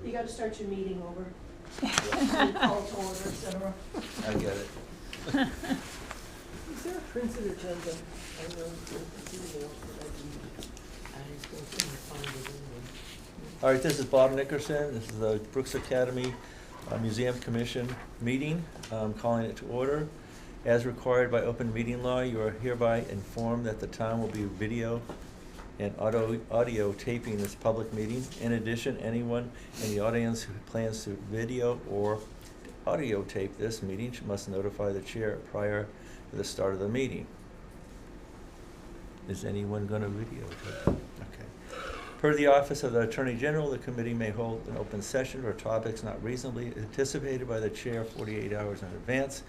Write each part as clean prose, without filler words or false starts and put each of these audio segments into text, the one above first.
You gotta start your meeting over. Call to order, et cetera. I get it. Is there a printed agenda? I know it's an email, but I couldn't find it in there. All right, this is Bob Nickerson. This is the Brooks Academy Museum Commission meeting. I'm calling it to order. As required by open meeting law, you are hereby informed that the town will be video and audio taping this public meeting. In addition, anyone in the audience who plans to video or audio tape this meeting must notify the chair prior to the start of the meeting. Is anyone going to videotape? Okay. Per the Office of the Attorney General, the committee may hold an open session for topics not reasonably anticipated by the chair 48 hours in advance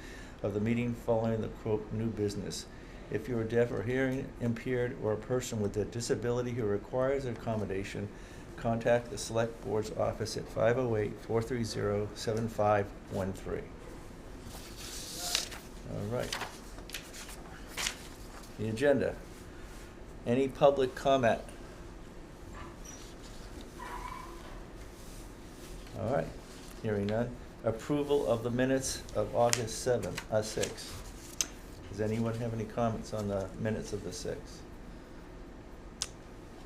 of the meeting following the quote new business. If you are deaf or hearing impaired or a person with a disability who requires accommodation, contact the Select Board's office at 508-430-7513. All right. The agenda. Any public comment? All right, hearing none. Approval of the minutes of August 6th. Does anyone have any comments on the minutes of the 6th?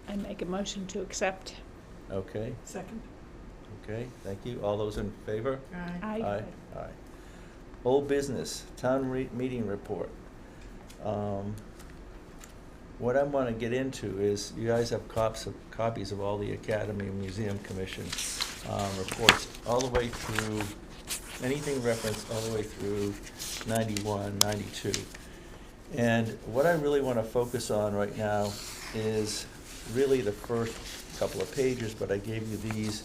I make a motion to accept. Okay, Second? okay, thank you. All those in favor? Aye. Aye. Aye. Old business, town meeting report. What I want to get into is, you guys have copies of all the Academy and Museum Commission reports, all the way through, anything referenced all the way through 91, 92. And what I really want to focus on right now is really the first couple of pages, but I gave you these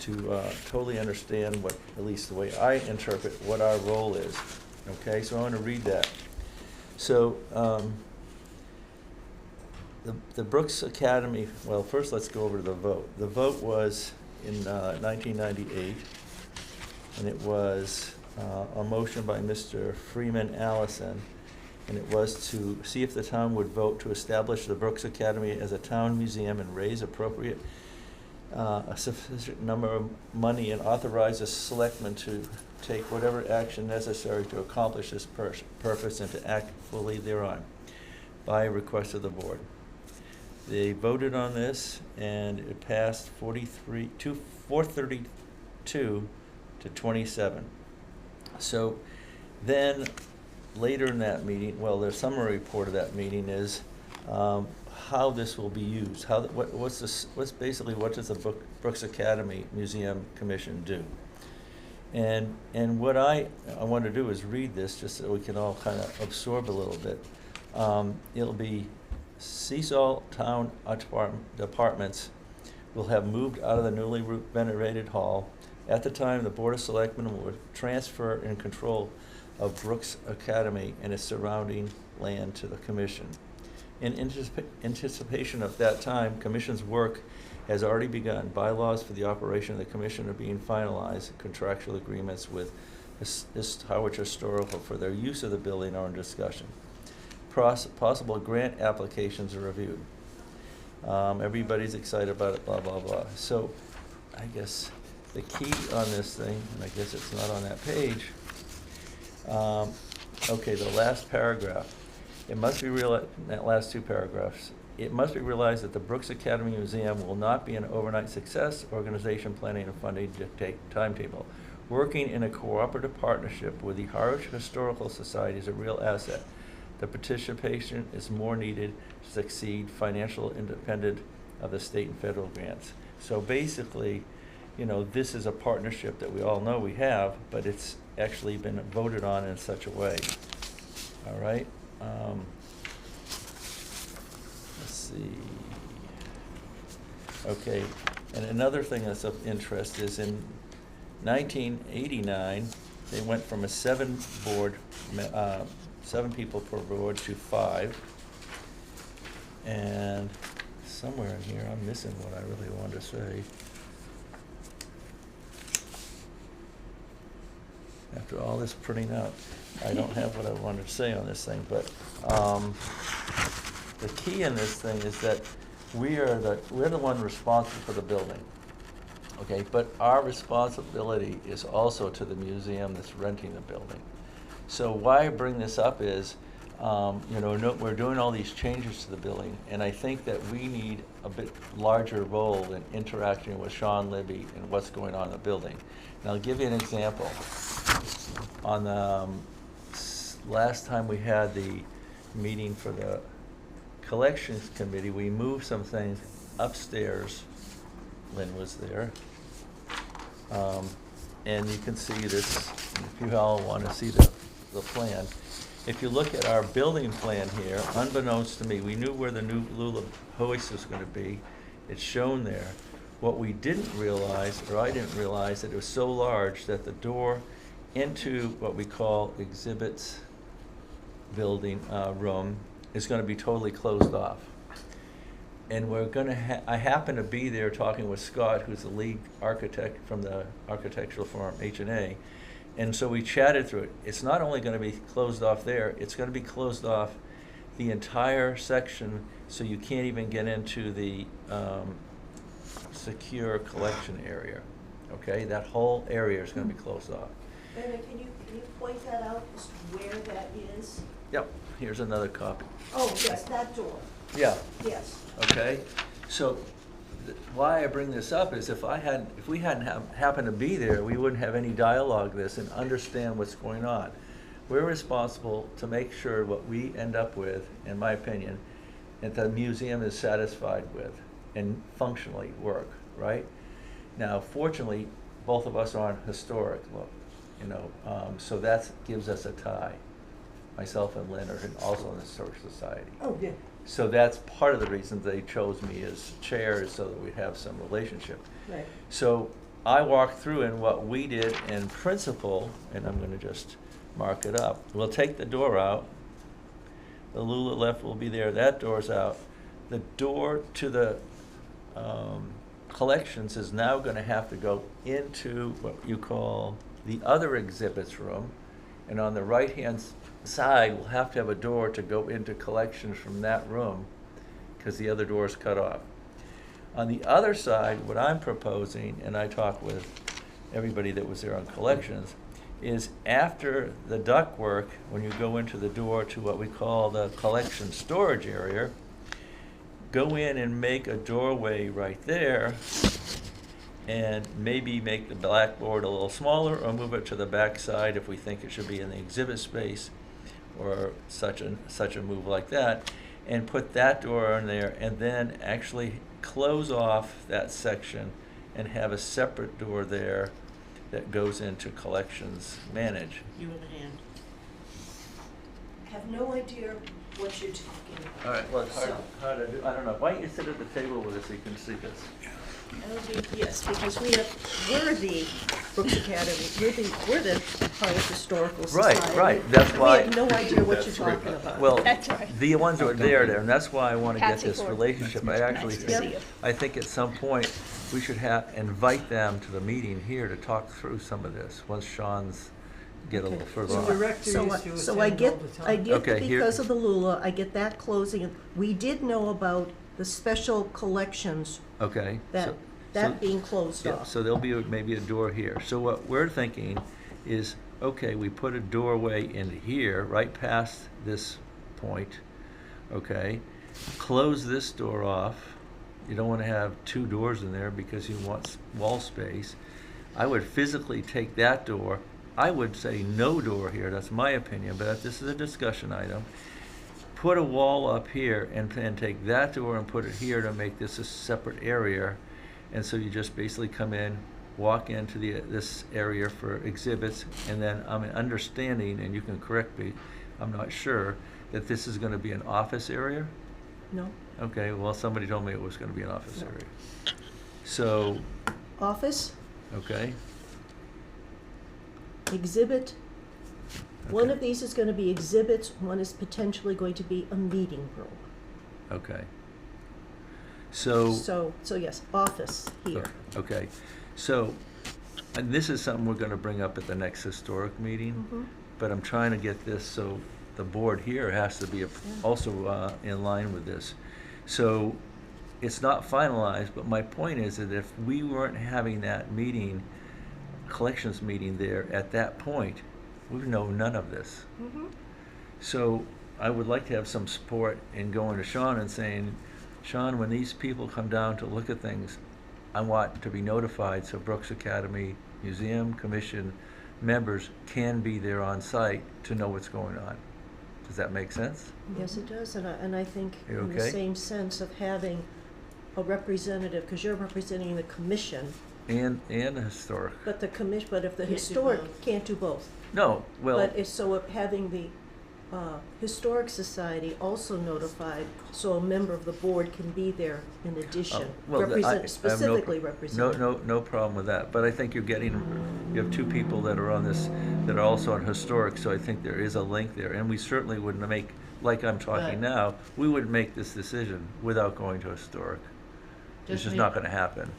to totally understand what, at least the way I interpret what our role is. Okay, so I want to read that. So the Brooks Academy, well, first let's go over to the vote. The vote was in 1998, and it was a motion by Mr. Freeman Allison, and it was to see if the town would vote to establish the Brooks Academy as a town museum and raise appropriate a sufficient number of money and authorize the selectmen to take whatever action necessary to accomplish this purpose and to act fully thereon by request of the board. They voted on this, and it passed 432 to 27. So then, later in that meeting, well, the summary report of that meeting is how this will be used. What does the Brooks Academy Museum Commission do? And what I want to do is read this just so we can all kind of absorb a little bit. It'll be Seasol Town Departments will have moved out of the newly renovated hall. At the time, the Board of Selectmen will transfer and control of Brooks Academy and its surrounding land to the Commission. In anticipation of that time, Commission's work has already begun. Bylaws for the operation of the Commission are being finalized. Contractual agreements with Howard Historical for their use of the building are in discussion. Possible grant applications are reviewed. Everybody's excited about it, blah, blah, blah. So I guess the key on this thing, and I guess it's not on that page, okay, the last paragraph. It must be realized, that last two paragraphs, it must be realized that the Brooks Academy Museum will not be an overnight success. Organization, planning, and funding dictate timetable. Working in a cooperative partnership with the Howard Historical Society is a real asset. The participation is more needed to succeed, financial independent of the state and federal grants. So basically, you know, this is a partnership that we all know we have, but it's actually been voted on in such a way. All right. Let's see. Okay, and another thing that's of interest is in 1989, they went from a seven people per board to 5. And somewhere in here, I'm missing what I really wanted to say. After all this printing out, I don't have what I wanted to say on this thing, but the key in this thing is that we're the one responsible for the building. Okay, but our responsibility is also to the museum that's renting the building. So why I bring this up is, we're doing all these changes to the building, and I think that we need a bit larger role in interacting with Sean Libby and what's going on in the building. And I'll give you an example. On the last time we had the meeting for the collections committee, we moved some things upstairs. Lynn was there. And you can see this, if you all want to see the plan. If you look at our building plan here, unbeknownst to me, we knew where the new Lula hoist was going to be. It's shown there. What we didn't realize, or I didn't realize, that it was so large that the door into what we call exhibits building room is going to be totally closed off. And we're going to I happen to be there talking with Scott, who's the lead architect from the architectural firm H&A. And so we chatted through it. It's not only going to be closed off there, it's going to be closed off the entire section, so you can't even get into the secure collection area. Okay, that whole area is going to be closed off. Brenda, can you point that out, as to where that is? Yep, here's another copy. Oh, yes, that door, Yeah, yes. okay. So why I bring this up is if we hadn't happened to be there, we wouldn't have any dialogue this and understand what's going on. We're responsible to make sure what we end up with, in my opinion, that the museum is satisfied with and functionally work, right? Now, fortunately, both of us are on historic, so that gives us a tie. Myself and Lynn are also in the Historic Society. Oh, yeah. So that's part of the reason they chose me as chair, is so that we'd have some relationship. Right. So I walked through, and what we did in principle, and I'm going to just mark it up, we'll take the door out. The Lula left will be there. That door's out. The door to the collections is now going to have to go into what you call the other exhibits room. And on the right-hand side, we'll have to have a door to go into collections from that room, because the other door is cut off. On the other side, what I'm proposing, and I talked with everybody that was there on collections, is after the ductwork, when you go into the door to what we call the collection storage area, go in and make a doorway right there, and maybe make the blackboard a little smaller, or move it to the back side if we think it should be in the exhibit space, or such a move like that, and put that door in there, and then actually close off that section and have a separate door there that goes into collections manage. You in the hand. Have no idea what you're talking about. All right, well, it's So- hard to do. I don't know. Why don't you sit at the table with us so you can see this? Yes, because we're the Brooks Academy, we're the Harvard Historical Society. Right, that's why- We have no idea what you're talking about. Well, That's right. the ones that are there, and that's why I want to get Patsy this Ford. relationship. I actually Nice to see think, you. I think at some point, we should invite them to the meeting here to talk through some of this, once Sean's get a little further The on. director So, used to so I attend get, all the I time. get Okay, here- because of the Lula, I get that closing. We did know about the special collections, Okay. that being closed Yeah, off. so there'll be maybe a door here. So what we're thinking is, okay, we put a doorway in here, right past this point, okay? Close this door off. You don't want to have two doors in there because you want wall space. I would physically take that door. I would say no door here, that's my opinion, but this is a discussion item. Put a wall up here and take that door and put it here to make this a separate area. And so you just basically come in, walk into this area for exhibits, and then I'm understanding, and you can correct me, I'm not sure, that this is going to be an office area? No? Okay, well, somebody told me it was going to be an office area. So, Office, okay, exhibit. One Okay. of these is gonna be exhibits, one is potentially going to be a meeting room. okay. So. So yes, office here. Okay, so, and this is something we're gonna bring up at the next historic meeting, Mhm. but I'm trying to get this so the board here has to be also in line with this. So, it's not finalized, but my point is that if we weren't having that meeting, collections meeting there at that point, we would know none of this. Mhm. So I would like to have some support in going to Sean and saying, Sean, when these people come down to look at things, I want to be notified so Brooks Academy Museum Commission members can be there on site to know what's going on. Does that make sense? Yes, it does, and I think You in the okay? same sense of having a representative, because you're representing the commission, And historic. but the commission, but if the Can't do historic both. can't do both. No, well, But if, so if having the Historic Society also notified, so a member of the board can be there in addition, well, I have represent, specifically representing. no problem with that, but I think you have two people that are on this, that are also on historic, so I think there is a link there, and we certainly wouldn't make, like I'm talking Right. now, we wouldn't make this decision without going to historic. It's just not gonna happen.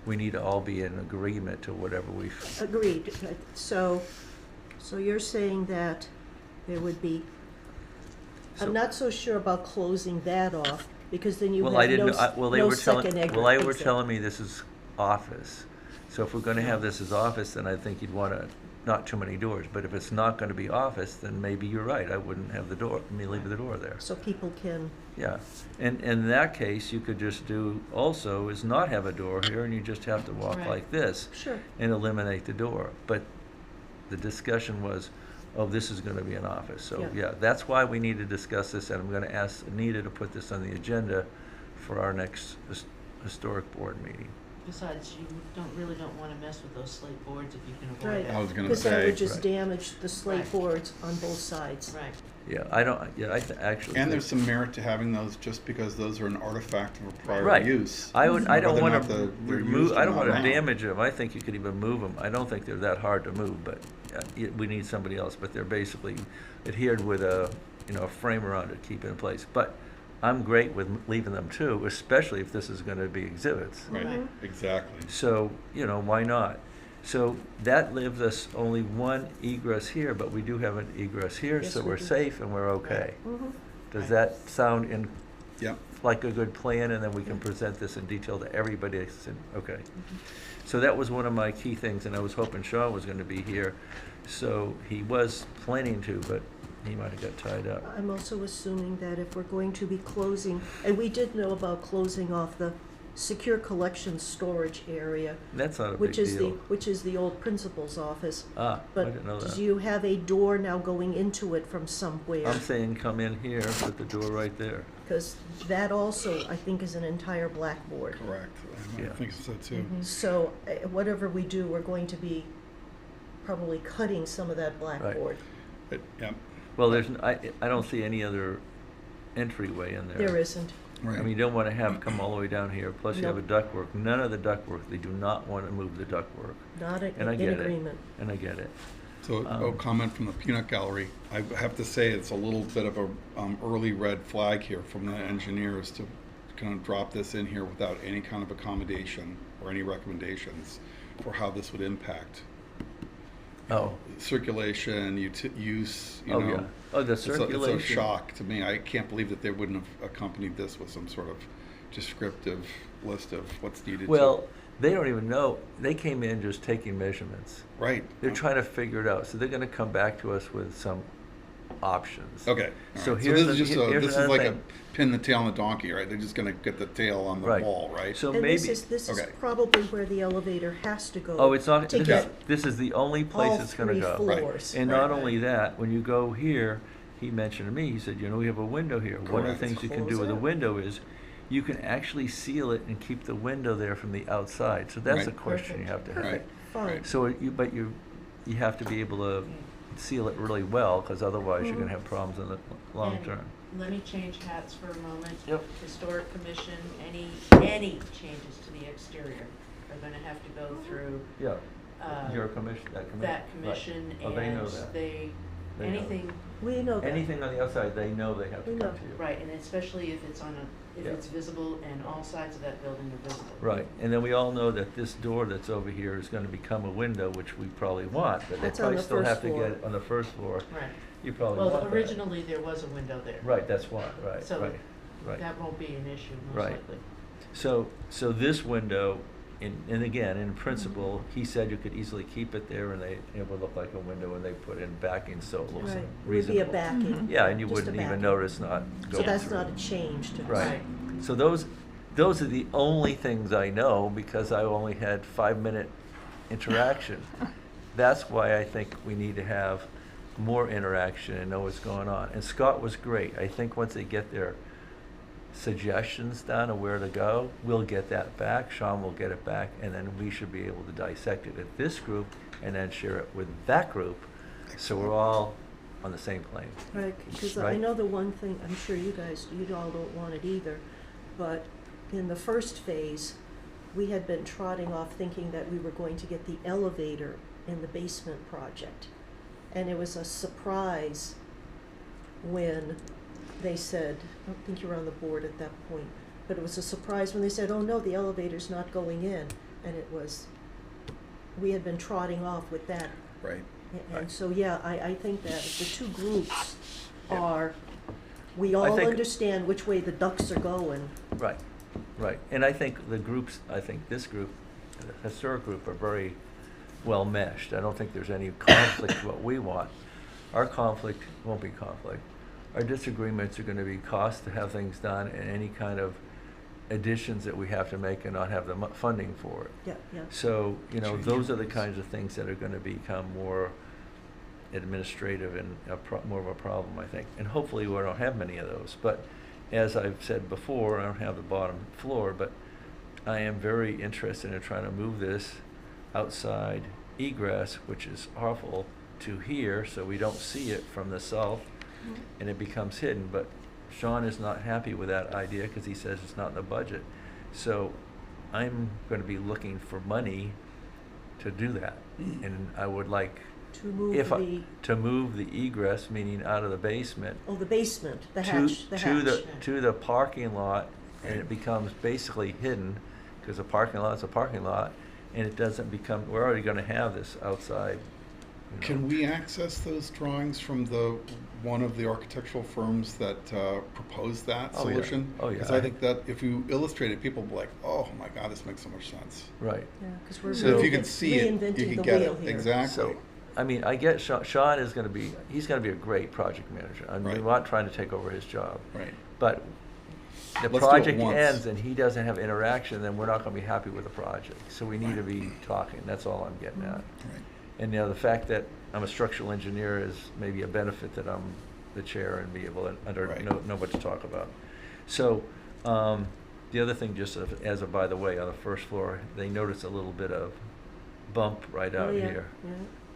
We need to all be in agreement to whatever we, Agreed. So you're saying that there would be, So- I'm not so sure about closing that off, because then you have well, I didn't, no, know- well, they no were telling, second exit. well, they were telling me this is office. So if we're gonna have this as office, then I think you'd wanna, not too many doors, but if it's not gonna be office, then maybe you're right, I wouldn't have the door, leave the door there. So people can, Yeah, and in that case, you could just do, also, is not have a door here, and you just have to walk Right. like this sure, and eliminate the door. But the discussion was, oh, this is gonna be an office, so, Yeah. yeah, that's why we need to discuss this, and I'm gonna ask Anita to put this on the agenda for our next historic board meeting. Besides, you really don't wanna mess with those slate boards if you can right. avoid I it. was gonna Because that say, would just Right. damage the slate Right. boards on both sides. Right, Yeah, I don't, yeah, actually. and think- there's some merit to having those just because those are an artifact of a prior Right. use. I don't Whether or wanna not they're remove, used or I don't not wanna now. damage them, I think you could even move them, I don't think they're that hard to move, but we need somebody else, but they're basically adhered with a, a frame around it, to keep it in place. But I'm great with leaving them too, especially if this is gonna be exhibits. Right, Mhm. exactly. So, why not? So that leaves us only one egress here, but we do have an egress here, Yes, so we we're do. safe and we're okay. Mhm. Does Right. that sound in, Yep, like a good plan, and then we can present this in detail to everybody? Okay. So that was one of my key things, and I was hoping Sean was gonna be here. So he was planning to, but he might have got tied up. I'm also assuming that if we're going to be closing, and we did know about closing off the secure collection storage area, That's not a big which is deal. which is the old principal's office. Ah, I But didn't know that. do you have a door now going into it from somewhere? I'm saying come in here, put the door right there. Because that also, I think, is an entire blackboard. correct. I Yeah. think so too. So whatever we do, we're going to be probably cutting some of that blackboard. Yep, Well, I don't see any other entryway in there. There isn't. I right. mean, you don't want to have come all the way down here, plus you have a Nope. ductwork. None of the ductwork, they do not want to move the ductwork, Not and I in get it. agreement. And I get it. So, a comment from the peanut gallery. I have to say, it's a little bit of a early red flag here from the engineers to kind of drop this in here without any kind of accommodation or any recommendations for how this would impact Oh, circulation, use, you oh, know. yeah. Oh, the It's circulation. a shock to me. I can't believe that they wouldn't have accompanied this with some sort of descriptive list of what's needed to. Well, they don't even know. They came in just taking measurements. Right. They're trying to figure it out, so they're gonna come back to us with some options. Okay. all So right. here's this is the- just here's this is another like thing. a pin the tail on the donkey, right? They're just gonna get the tail on the Right. wall, right? So And maybe. this is Okay. probably where the elevator has to go. Oh, it's not, to this get is, this is the only place all it's gonna three go. Right. floors. And Right. not only that, when you go here, he mentioned to me, he said, we have a window here. One of Correct. the things you can Close do with it a up. window is, you can actually seal it and keep the window there from the outside. So that's a Right. question you have to have. Perfect, fine. Right. So you have to be able to seal it really well, because otherwise you're gonna Mhm. have problems in the long And term. let me change hats for a moment. Yep. Historic Commission, any changes to the exterior are gonna have to go through, Yeah, uh, your commission, that commission. that commission, Oh, they know and that. they, They know. anything, We know that. Anything on the outside, they know they have to We come know. to you. right, and especially if it's if Yeah. it's visible and all sides of that building are visible. Right, and then we all know that this door that's over here is gonna become a window, which we probably want, but they That's on probably the still have first to floor. get it on the first floor. Right. You probably want Well, that. originally, there was a window there. Right, that's why, right, So right, right. that won't be an issue, most Right. likely. So this window, and again, in principle, he said you could easily keep it there and it would look like a window and they put in backing, so it looks Right, it would be reasonable. a backing. Yeah, and you just a wouldn't even backing. notice not So going that's through. not a change to. Right. So those are the only things I know because I only had 5-minute interaction. That's why I think we need to have more interaction and know what's going on. And Scott was great. I think once they get their suggestions down of where to go, we'll get that back, Sean will get it back, and then we should be able to dissect it at this group and then share it with that group, so we're all on the same plane. Right, because I Right. know the one thing, I'm sure you all don't want it either, but in the first phase, we had been trotting off thinking that we were going to get the elevator in the basement project. And it was a surprise when they said, I don't think you were on the board at that point, but it was a surprise when they said, oh no, the elevator's not going in. And it was, we had been trotting off with that. Right. And so, yeah, I think that the two groups Yeah. are, we I all think- understand which way the ducks are going. Right, right. And I think the groups, I think this group, the historic group, are very well meshed. I don't think there's any conflict with what we want. Our conflict won't be conflict. Our disagreements are gonna be cost to have things done and any kind of additions that we have to make and not have the funding for it. Yeah, yeah. So, those are the Changes. kinds of things that are gonna become more administrative and more of a problem, I think. And hopefully we don't have many of those. But as I've said before, I don't have the bottom floor, but I am very interested in trying to move this outside egress, which is awful, to here, so we don't see it from the south, and it becomes hidden. But Sean is not happy with that idea because he says it's not in the budget. So I'm going to be looking for money to do that, and I would like To move to move the egress, meaning out of the basement, the basement, the to hatch, the hatch. to the parking lot, and it becomes basically hidden because a parking lot's a parking lot, and it doesn't become. We're already going to have this outside. Can we access those drawings from one of the architectural firms that proposed that Oh, yeah. solution? Oh, yeah. Because I think that if you illustrate it, people will be like, oh my God, this makes so much sense. Right. Yeah, because we're So if you can see it, you reinventing can the get wheel it. here. Exactly. So, I mean, I get Sean is going to be. He's going to be a great project manager. I'm Right. not trying to take over his job. Right. But the Let's do it project once. ends and he doesn't have interaction, then we're not going to be happy with the project. So we need to be talking. That's all I'm getting at. Right. And the fact that I'm a structural engineer is maybe a benefit that I'm the chair and be able to Right. know what to talk about. So the other thing, just as a by the way, on the first floor, they noticed a little bit of bump right Oh, out yeah, here. yeah.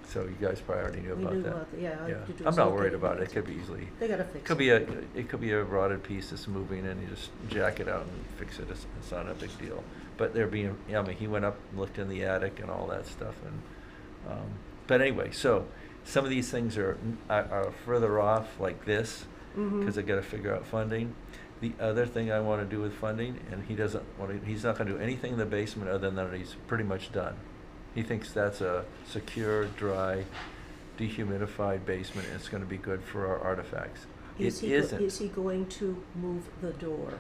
So you guys probably already knew We about knew that. about that, yeah, I did I'm was not looking worried at about it. it. It could be easily. They gotta fix Could it. be it could be a rotted piece that's moving and you just jack it out and fix it. It's not a big deal. But they're being, I mean, he went up and looked in the attic and all that stuff. And but anyway, so some of these things are further off like this Mhm. because they got to figure out funding. The other thing I want to do with funding, and he's not going to do anything in the basement other than that he's pretty much done. He thinks that's a secure, dry, dehumidified basement, and it's going to be good for our artifacts. It isn't. Is he going to move the door?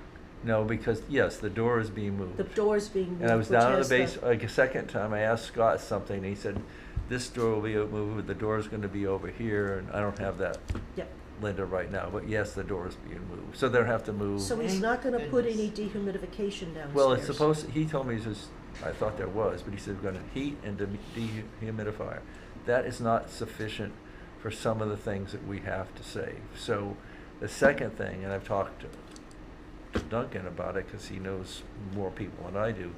No, because, yes, the door is being moved. The door's being moved, And I was which down in the has base, like a second time, I asked Scott something, and he said, this door will be moved, the door's gonna be over here, and I don't have that, Yep. Linda, right now, but yes, the door is being moved. So they'll have to move. So he's Thank not gonna put any goodness. dehumidification downstairs? Well, it's supposed, he told me, I thought there was, but he said we're gonna heat and dehumidifier. That is not sufficient for some of the things that we have to save. So the second thing, and I've talked to Duncan about it because he knows more people than I do,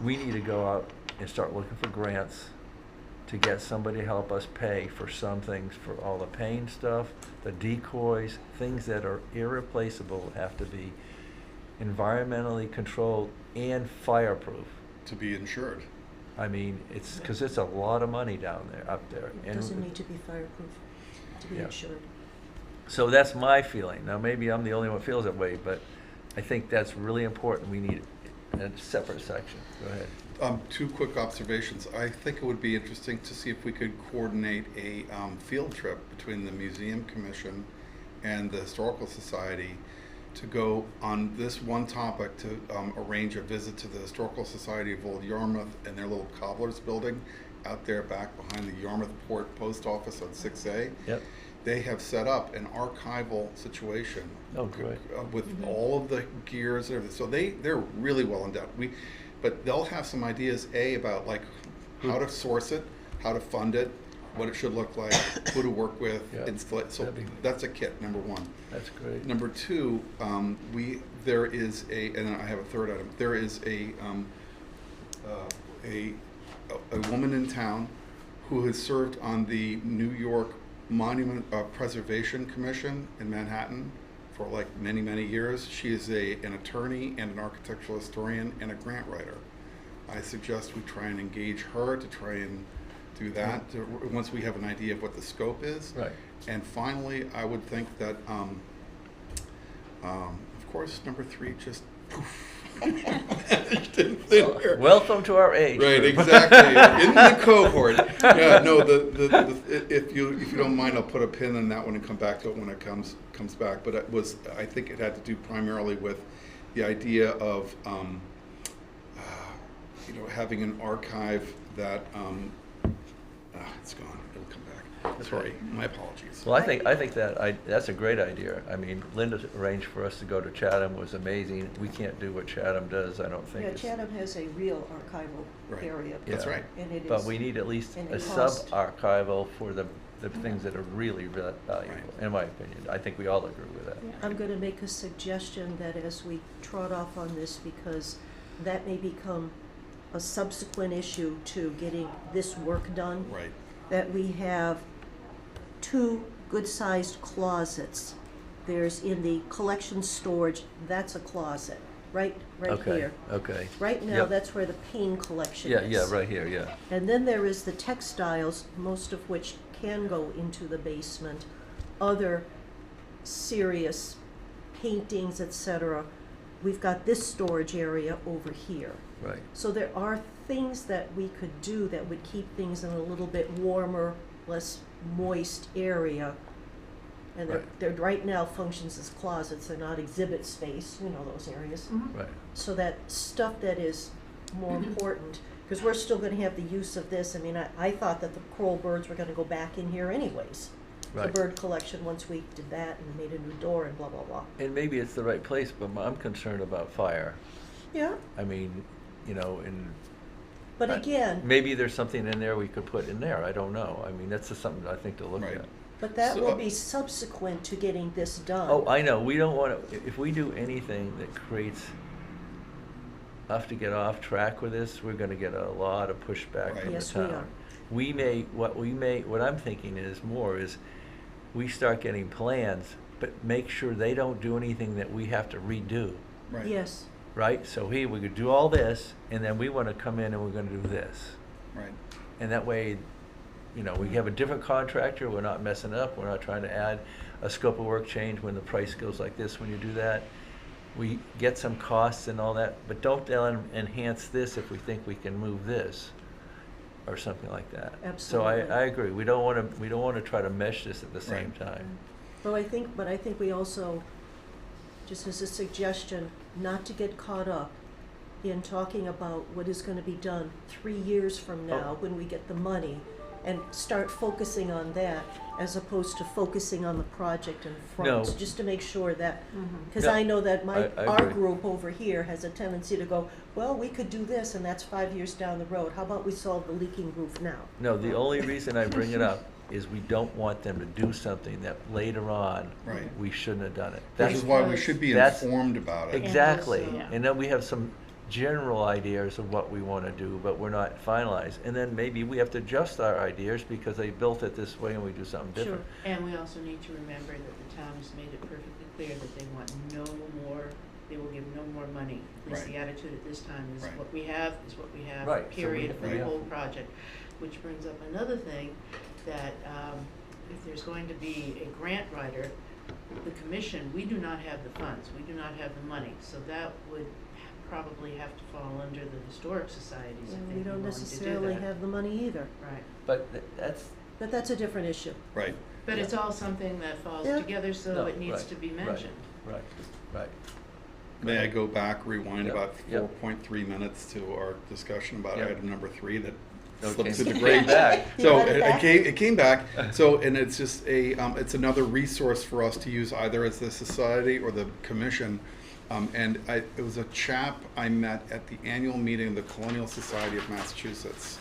we need to go out and start looking for grants to get somebody to help us pay for some things, for all the paint stuff, the decoys, things that are irreplaceable have to be environmentally controlled and fireproof. To be insured. I mean, it's, because it's a lot of money down there, up there. It And doesn't need to be fireproof to be Yeah. insured. so that's my feeling. Now, maybe I'm the only one who feels that way, but I think that's really important. We need a separate section. Go ahead. 2 quick observations. I think it would be interesting to see if we could coordinate a field trip between the Museum Commission and the Historical Society to go on this one topic to arrange a visit to the Historical Society of Old Yarmouth and their little cobbler's building out there back behind the Yarmouth Port Post Office on 6A. Yep. They have set up an archival situation Oh, great. with all of the gears and everything. So they're really well endowed. But they'll have some ideas, about like how to source it, how to fund it, what it should look like, who to work with, Yeah. install. So That'd be- that's a kit, number one. That's great. Number two, there is and I have a third item. There is a woman in town who has served on the New York Monument Preservation Commission in Manhattan for like many, many years. She is an attorney and an architectural historian and a grant writer. I suggest we try and engage her to try and do that once we have an idea of what the scope is. Right. And finally, I would think that, of course, number three just poof. vanished in thin air. Welcome to our age. Right, group. exactly. In the cohort. Yeah, no. If you don't mind, I'll put a pin in that one and come back to it when it comes back. But I think it had to do primarily with the idea of having an archive that it's gone. It'll come back. Sorry, my apologies. Well, I think that's a great idea. I mean, Linda arranged for us to go to Chatham, was amazing. We can't do what Chatham does, I don't think. Yeah, It's- Chatham has a real archival Right. area. That's Yeah. right. And it is. But we need at least and a it cost- sub-archival for the things that are really valuable, Right. in my opinion. I think we all agree with that. Yeah. I'm going to make a suggestion that as we trot off on this, because that may become a subsequent issue to getting this work done, Right. that we have 2 good-sized closets. There's in the collection storage, that's a closet, right Okay, here. okay. Right now, Yep. that's where the pain collection Yeah, is. yeah, right here, yeah. And then there is the textiles, most of which can go into the basement. Other serious paintings, etc. We've got this storage area over here. Right. So there are things that we could do that would keep things in a little bit warmer, less moist area. And they're right now functions as closets, they're not exhibit space, you know those areas. Right. So that stuff that is more important, because we're still gonna have the use of this. I mean, I thought that the coral birds were gonna go back in here anyways. The Right. bird collection, once we did that and made a new door and blah, blah, blah. And maybe it's the right place, but I'm concerned about fire. Yeah, I mean, and but again, maybe there's something in there we could put in there. I don't know. I mean, that's just something I think to look Right. at. but that So, will be subsequent to getting this done. Oh, I know. We don't want to, if we do anything that creates us to get off track with this, we're going to get a lot of pushback Right. from Yes, the we town. are. What I'm thinking is we start getting plans, but make sure they don't do anything that we have to redo, Right. Yes, right? So we could do all this, and then we want to come in and we're going to do this. Right. And that way, we have a different contractor, we're not messing up, we're not trying to add a scope of work change when the price goes like this when you do that. We get some costs and all that, but don't then enhance this if we think we can move this, or something like that. So I Absolutely. agree, we don't wanna try to mesh this at the same Right. time. but I think we also, just as a suggestion, not to get caught up in talking about what is gonna be done 3 years from now Oh. when we get the money, and start focusing on that as opposed to focusing on the project in front, No. just to make sure that, because No, I know that I our agree. group over here has a tendency to go, well, we could do this, and that's 5 years down the road. How about we solve the leaking roof now? No, the only reason I bring it up is we don't want them to do something that later on, Right. we shouldn't have done it. Which That's is why we should be That's- informed about it. Exactly, also- Yeah. and then we have some general ideas of what we want to do, but we're not finalized. And then maybe we have to adjust our ideas because they built it this way and we do something different. And we also need to remember that the town has made it perfectly clear that they want no more, they will give no more money. At least Right. the attitude at this time is Right. what we have is what we have, Right, so period, we- for the Right. whole project. Which brings up another thing, that if there's going to be a grant writer, the commission, we do not have the funds, we do not have the money, so that would probably have to fall under the historic societies if And they'd we be don't willing to do necessarily that. have the money either, Right, But that's, but that's a different issue. Right. but it's all something that falls Yeah. together, so No, it needs right, to be right. mentioned. right, Right. May I go back, rewind Yep, about yep. 4.3 minutes to our discussion about Yep. item number 3 that Okay. slipped through the Came grades. back. So You got it back? it came back. So, and it's just it's another resource for us to use either as the society or the commission. It was a chap I met at the annual meeting of the Colonial Society of Massachusetts.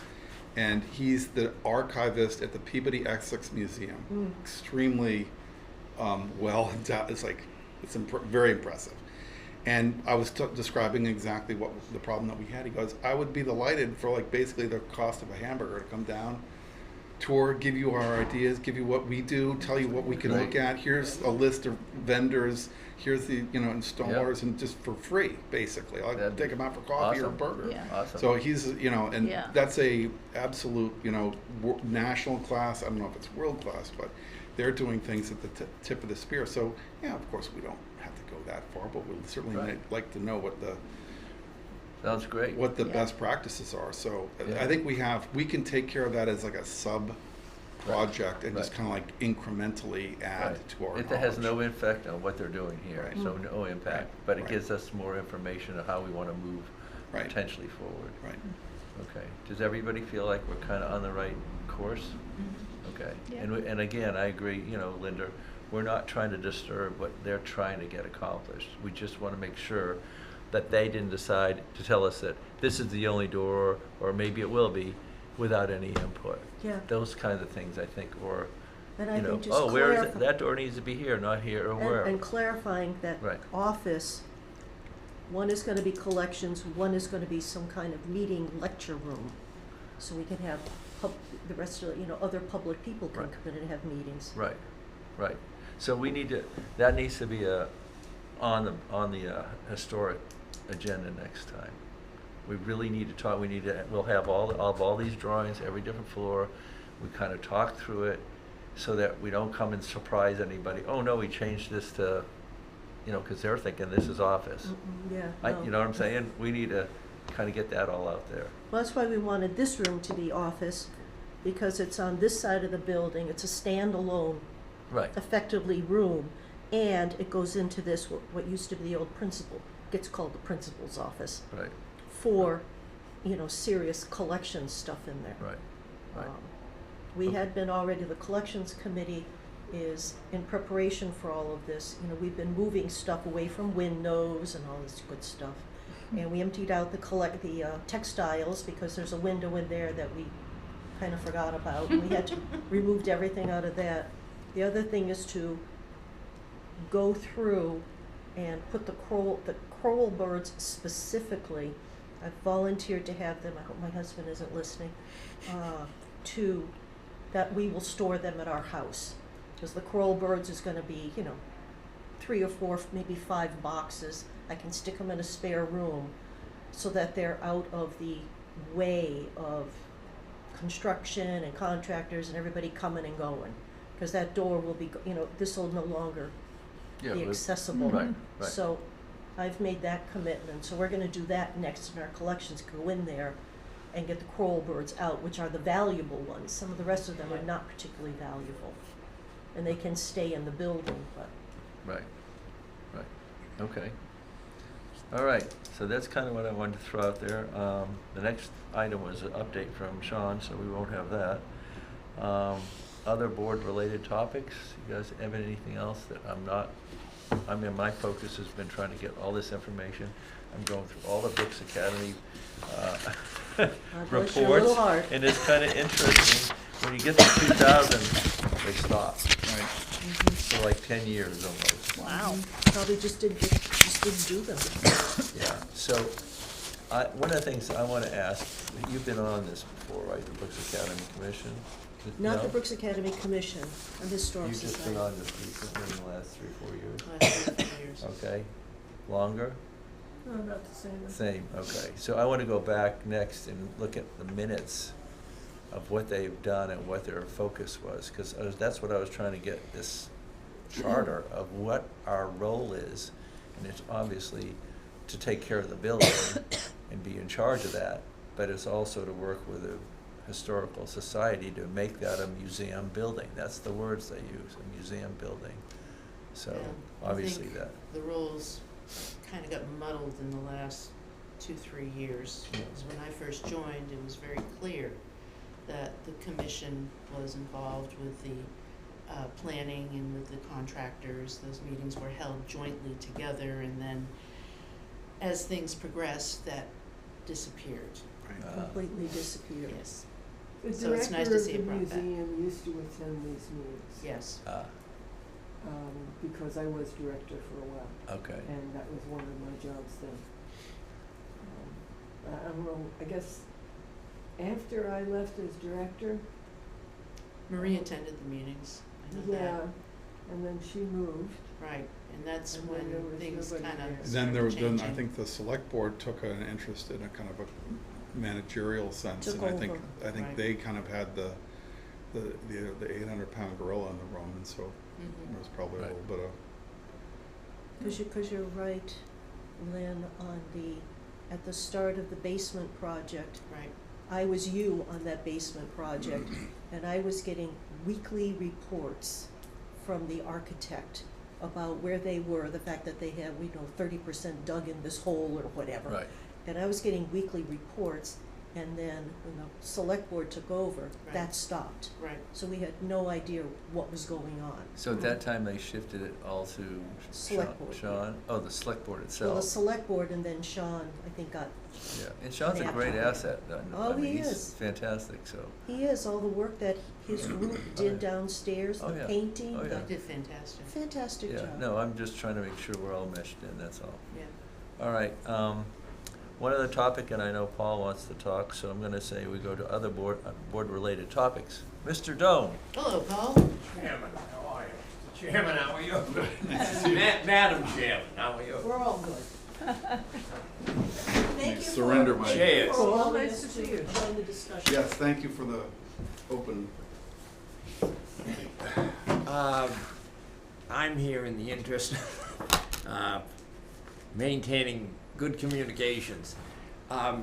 And he's the archivist at the Peabody Essex Museum. Extremely well endowed. It's very impressive. And I was describing exactly what was the problem that we had. He goes, I would be delighted for like basically the cost of a hamburger to come down, tour, give you our ideas, give you what we do, tell you what we can look Right. at. Here's a list of vendors. Here's the installers, and just for free, basically. I'll That'd take be him out for coffee or a awesome. burger. Yeah. Awesome. So he's, and Yeah. that's a absolute, national class. I don't know if it's world class, but they're doing things at the tip of the spear. So yeah, of course we don't have to go that far, but we'd certainly Right. like to know what the Sounds great. what the Yeah. best practices are. So Yeah. I think we can take care of that as like a sub project and just Right. kind of like incrementally add Right. to our It has no knowledge. effect on what they're doing here, Right. so no impact, Right. but it Right. gives us more information of how we want to move Right. potentially forward. Right. Okay, does everybody feel like we're kind of on the right course? Okay, Yeah. and again, I agree, Linda, we're not trying to disturb what they're trying to get accomplished. We just want to make sure that they didn't decide to tell us that this is the only door, or maybe it will be, without any input. Yeah. Those kinds of things, I think, or, And I think just oh, where is it? clarify- That door needs to be here, not here, or where. And clarifying that Right. office, one is gonna be collections, one is gonna be some kind of meeting lecture room. So we can have the rest of, other public people can Right. come in and have meetings. Right, right. So we need to, that needs to be on the historic agenda next time. We really need to talk, we'll have all these drawings, every different floor. We kind of talk through it so that we don't come and surprise anybody. Oh, no, we changed this to, because they're thinking this is office. Yeah. no. You know what I'm saying? We need to kind of get that all out there. Well, that's why we wanted this room to be office, because it's on this side of the building, it's a standalone, Right, effectively room, and it goes into this, what used to be the old principal, gets called the principal's office, right, for, serious collection stuff in there. right, right. We Okay. had been already, the collections committee is in preparation for all of this. We've been moving stuff away from windows and all this good stuff. And we emptied out the textiles, because there's a window in there that we kind of forgot about. We had to removed everything out of that. The other thing is to go through and put the coral birds specifically. I've volunteered to have them, I hope my husband isn't listening, that we will store them at our house. Because the coral birds is gonna be, 3 or 4, maybe 5 boxes. I can stick them in a spare room so that they're out of the way of construction and contractors and everybody coming and going. Because that door will be, this will no longer Yeah, be we- accessible. Right, right. So I've made that commitment, so we're gonna do that next in our collections, go in there and get the coral birds out, which are the valuable ones. Some of the rest of them are not particularly valuable. And they can stay in the building, but Right, right, okay. All right, so that's kind of what I wanted to throw out there. The next item was an update from Sean, so we won't have that. Other board-related topics, you guys have anything else that my focus has been trying to get all this information. I'm going through all the Brooks Academy bless you, a little reports. hard. And it's kind of interesting, when you get to 2000, they stop. Right. For like 10 years almost. Wow. Probably just didn't do them. Yeah, so, one of the things I want to ask, you've been on this before, right, the Brooks Academy Commission? Not No? the Brooks Academy Commission, a historic You've just been society. on this recently in the last 3 or 4 years? Last 3 years. Okay, longer? No, about the same. Same, okay. So I want to go back next and look at the minutes of what they've done and what their focus was, because that's what I was trying to get this charter of what our role is. And it's obviously to take care of the building and be in charge of that, but it's also to work with the Historical Society to make that a museum building. That's the words they use, a museum building. So, Yeah, I obviously think that. the roles kind of got muddled in the last 2-3 years. Yeah. Because when I first joined, it was very clear that the commission was involved with the planning and with the contractors. Those meetings were held jointly together, and then as things progressed, that disappeared. Completely disappeared. Yes, The So it's nice to see it director of brought the back. museum used to attend these meetings. yes. Because I was director for a while, Okay. and that was one of my jobs then. I don't know, I guess after I left as director, Marie attended the meetings, I know yeah, that. and then she moved. Right, and that's And then there when was things nobody kind there. of And Then there was, started then I changing. think the select board took an interest in a kind of a managerial sense. Took And I think Right. they kind of had the 800-pound gorilla in the room, and so Mhm. there was probably a Right. little bit of, Because you're right, Lynn, at the start of the basement project, Right, I was you on that basement project, and I was getting weekly reports from the architect about where they were, the fact that they had, 30% dug in this hole or whatever. Right. And I was getting weekly reports, and then when the select board took over, Right. that stopped. right. So we had no idea what was going on. So at that time, they shifted it all to Select board. Sean? Oh, the select board Well, itself. the select board and then Sean, I think, got, Yeah, and Sean's a Yeah. great asset. Oh, I mean, he he's is. fantastic, so. he is, all the work that his group Oh, did yeah. downstairs, Oh, the yeah. painting, Oh, You yeah. the did fantastic, fantastic Yeah, job. no, I'm just trying to make sure we're all meshed in, that's all. yeah. All right, one other topic, and I know Paul wants to talk, so I'm gonna say we go to other board-related topics. Mr. Doan? Hello, Paul. Chairman, how are you? Mr. Chairman, how are you? Madam Chairman, how are you? We're all good. Thank you surrender for- my- thank you Cheers. for Oh, allowing nice us to see you. join the discussion. yes, thank you for the open. I'm here in the interest of maintaining good communications. I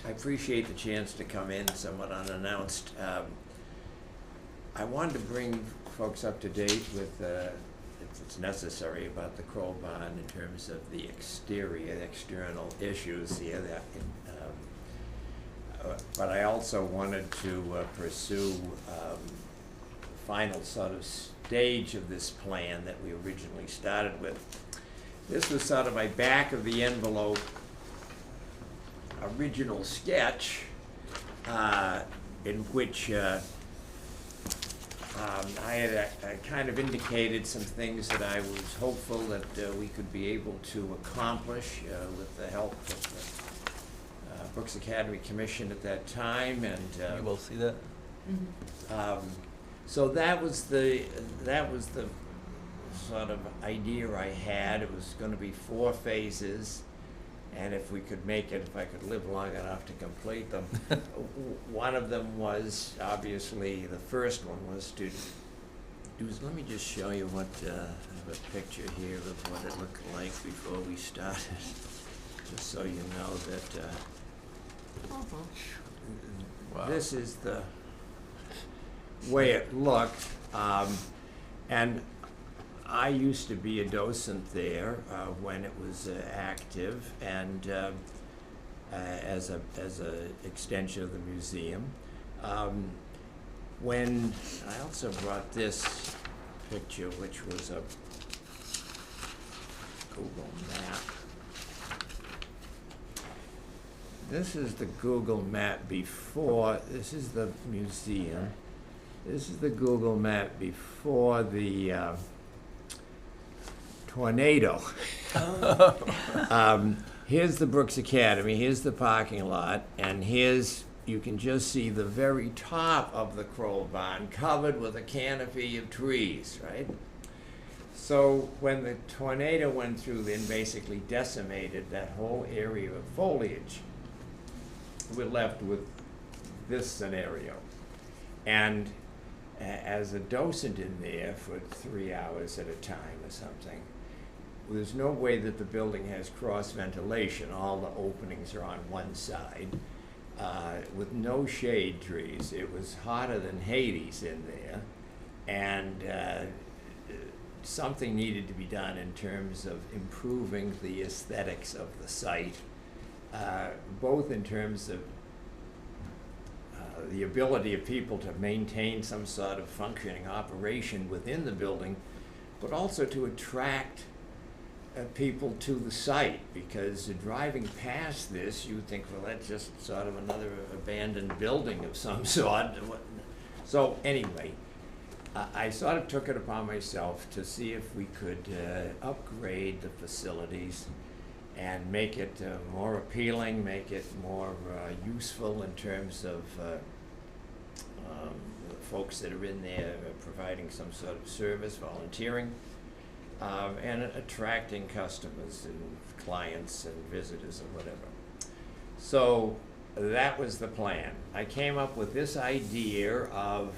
appreciate the chance to come in somewhat unannounced. I wanted to bring folks up to date with, if it's necessary, about the Kroll Barn in terms of the external issues here. But I also wanted to pursue the final sort of stage of this plan that we originally started with. This was sort of my back of the envelope original sketch in which I had kind of indicated some things that I was hopeful that we could be able to accomplish with the help of the Brooks Academy Commission at that time, and You will see that? so that was the sort of idea I had. It was going to be 4 phases, and if we could make it, if I could live long enough to complete them, one of them was obviously the first one was to do. Let me just show you what I have a picture here of what it looked like before we started, just so you know that. Wow. This is the way it looked, and I used to be a docent there when it was active, and as a extension of the museum. When I also brought this picture, which was a Google map. This is the Google map before, this is the museum. This is the Google map before the tornado. Here's the Brooks Academy, here's the parking lot, and here's, you can just see the very top of the Kroll Barn covered with a canopy of trees, right? So when the tornado went through and basically decimated that whole area of foliage, we're left with this scenario. And as a docent in there for 3 hours at a time or something, there's no way that the building has cross ventilation. All the openings are on one side with no shade trees. It was hotter than Hades in there. And something needed to be done in terms of improving the aesthetics of the site, both in terms of the ability of people to maintain some sort of functioning operation within the building, but also to attract people to the site, because driving past this, you would think, well, that's just sort of another abandoned building of some sort. So anyway, I sort of took it upon myself to see if we could upgrade the facilities and make it more appealing, make it more useful in terms of the folks that are in there providing some sort of service, volunteering, and attracting customers and clients and visitors or whatever. So that was the plan. I came up with this idea of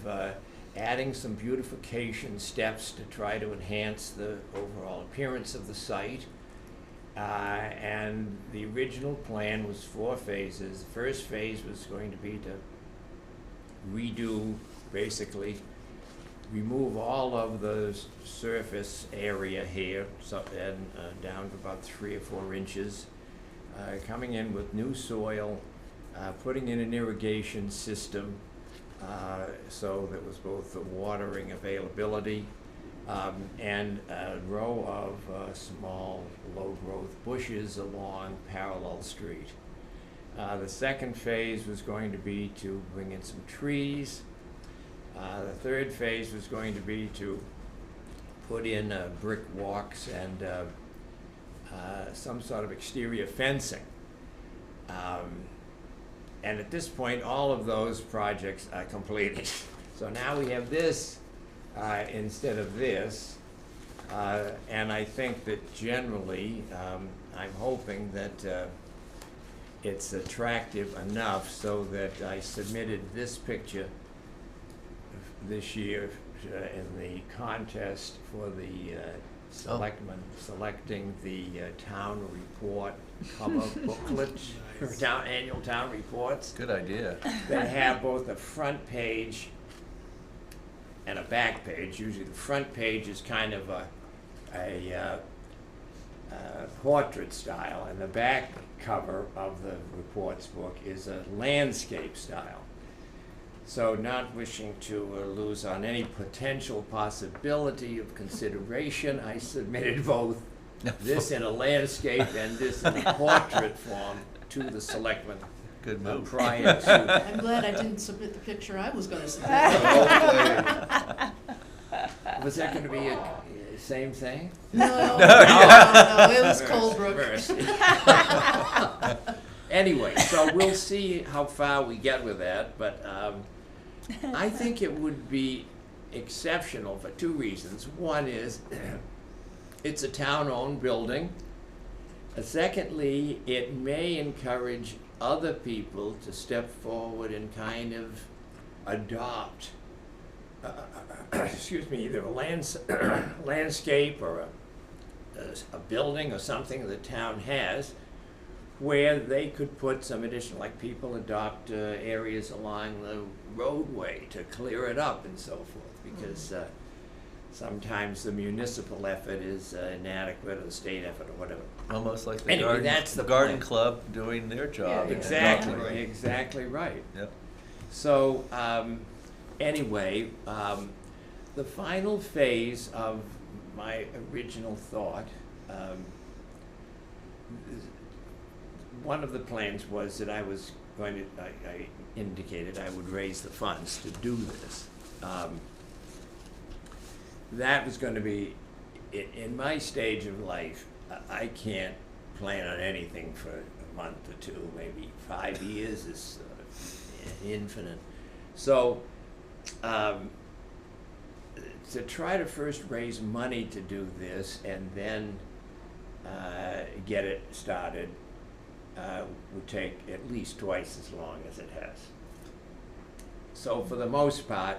adding some beautification steps to try to enhance the overall appearance of the site. And the original plan was 4 phases. The first phase was going to be to redo, basically, remove all of the surface area here, and down to about 3 or 4 inches, coming in with new soil, putting in an irrigation system, so there was both the watering availability, and a row of small low-growth bushes along Parallel Street. The second phase was going to be to bring in some trees. The third phase was going to be to put in brick walks and some sort of exterior fencing. And at this point, all of those projects are completed. So now we have this instead of this. And I think that generally, I'm hoping that it's attractive enough so that I submitted this picture this year in the contest for the selectmen selecting the town report cover booklet, annual town reports. Good idea. They have both a front page and a back page. Usually the front page is kind of a portrait style, and the back cover of the reports book is a landscape style. So not wishing to lose on any potential possibility of consideration, I submitted both this in a landscape and this in a portrait form to the selectmen. Good move. Prior to. I'm glad I didn't submit the picture I was gonna submit. Was that going to be a same thing? No, it was Colebrook. Anyway, so we'll see how far we get with that, but I think it would be exceptional for 2 reasons. One is it's a town-owned building. Secondly, it may encourage other people to step forward and kind of adopt either a landscape or a building or something the town has, where they could put some additional, like people adopt areas along the roadway to clear it up and so forth, because sometimes the municipal effort is inadequate, or the state effort, or whatever. Almost like the Anyway, that's the garden plan. club doing their job. Yeah, Exactly, Right. exactly right. Yep. So, anyway, the final phase of my original thought, one of the plans was that I was going to, I indicated I would raise the funds to do this. That was going to be, in my stage of life, I can't plan on anything for a month or 2, maybe 5 years is infinite. So, to try to first raise money to do this and then get it started would take at least twice as long as it has. So for the most part,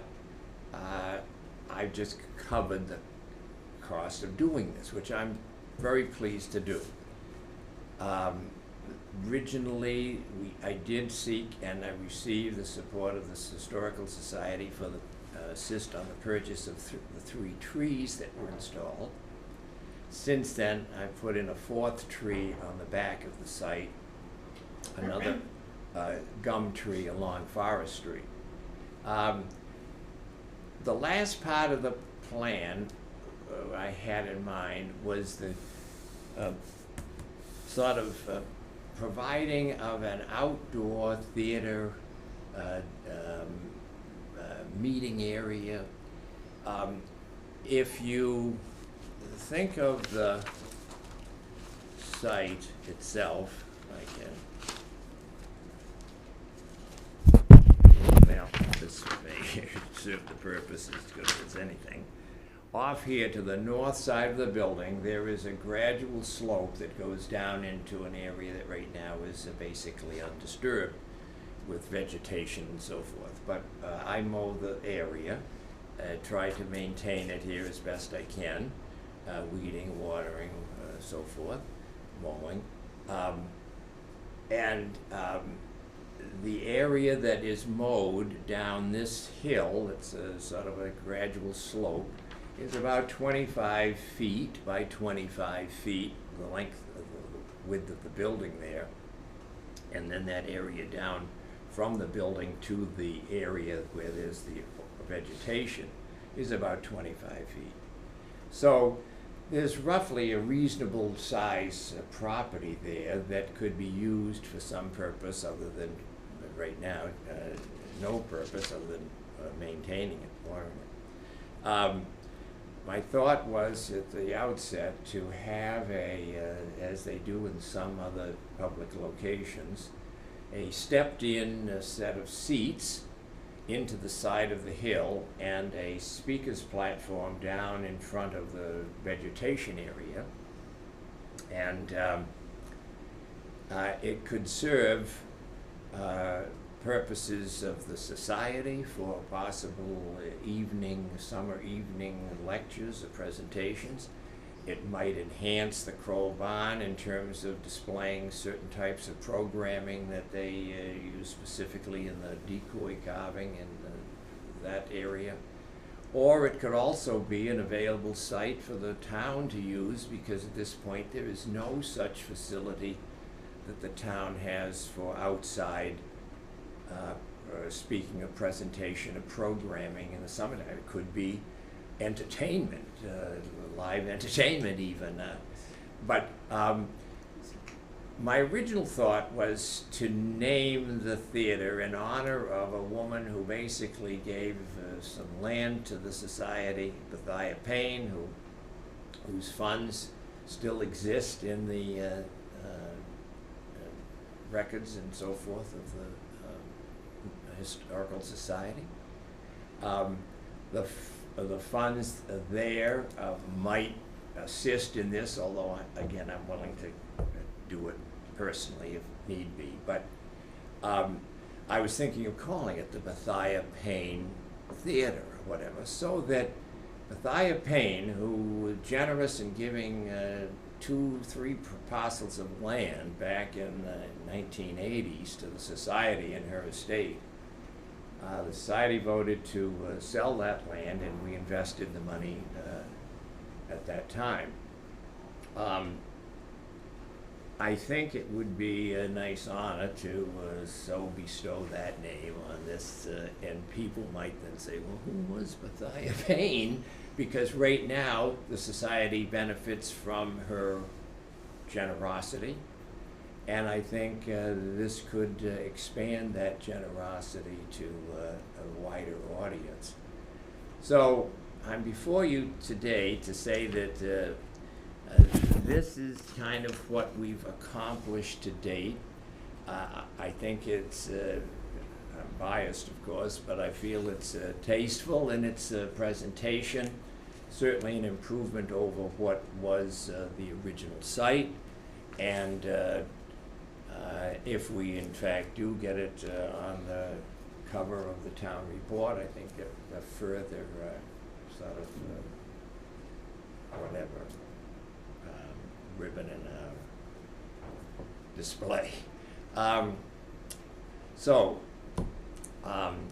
I've just covered the cost of doing this, which I'm very pleased to do. Originally, I did seek and I received the support of the Historical Society for the assist on the purchase of the 3 trees that were installed. Since then, I've put in a 4th tree on the back of the site, another gum tree along Forest Street. The last part of the plan I had in mind was the sort of providing of an outdoor theater meeting area. If you think of the site itself, well, this may serve the purpose as good as anything. Off here to the north side of the building, there is a gradual slope that goes down into an area that right now is basically undisturbed with vegetation and so forth. But I mow the area, try to maintain it here as best I can, weeding, watering, so forth, mowing. The area that is mowed down this hill, it's a sort of a gradual slope, is about 25 feet by 25 feet, the length of the width of the building there. And then that area down from the building to the area where there's the vegetation is about 25 feet. So there's roughly a reasonable size property there that could be used for some purpose other than, right now, no purpose other than maintaining it, watering it. My thought was at the outset to have as they do in some other public locations, a stepped-in set of seats into the side of the hill and a speaker's platform down in front of the vegetation area. And it could serve purposes of the society for possible summer evening lectures or presentations. It might enhance the Kroll Barn in terms of displaying certain types of programming that they use specifically in the decoy carving in that area. Or it could also be an available site for the town to use, because at this point there is no such facility that the town has for outside speaking of presentation of programming in the summertime. It could be entertainment, live entertainment even. But my original thought was to name the theater in honor of a woman who basically gave some land to the society, Bethia Payne, whose funds still exist in the records and so forth of the Historical Society. The funds there might assist in this, although again I'm willing to do it personally if need be. But I was thinking of calling it the Bethia Payne Theater or whatever, so that Bethia Payne, who was generous in giving 2-3 parcels of land back in the 1980s to the society in her estate. The society voted to sell that land, and we invested the money at that time. I think it would be a nice honor to so bestow that name on this, and people might then say, well, who was Bethia Payne? Because right now the society benefits from her generosity, and I think this could expand that generosity to a wider audience. So I'm before you today to say that this is kind of what we've accomplished to date. I think it's, I'm biased of course, but I feel it's tasteful in its presentation, certainly an improvement over what was the original site, and if we in fact do get it on the cover of the town report, I think a further sort of whatever ribbon in our display. So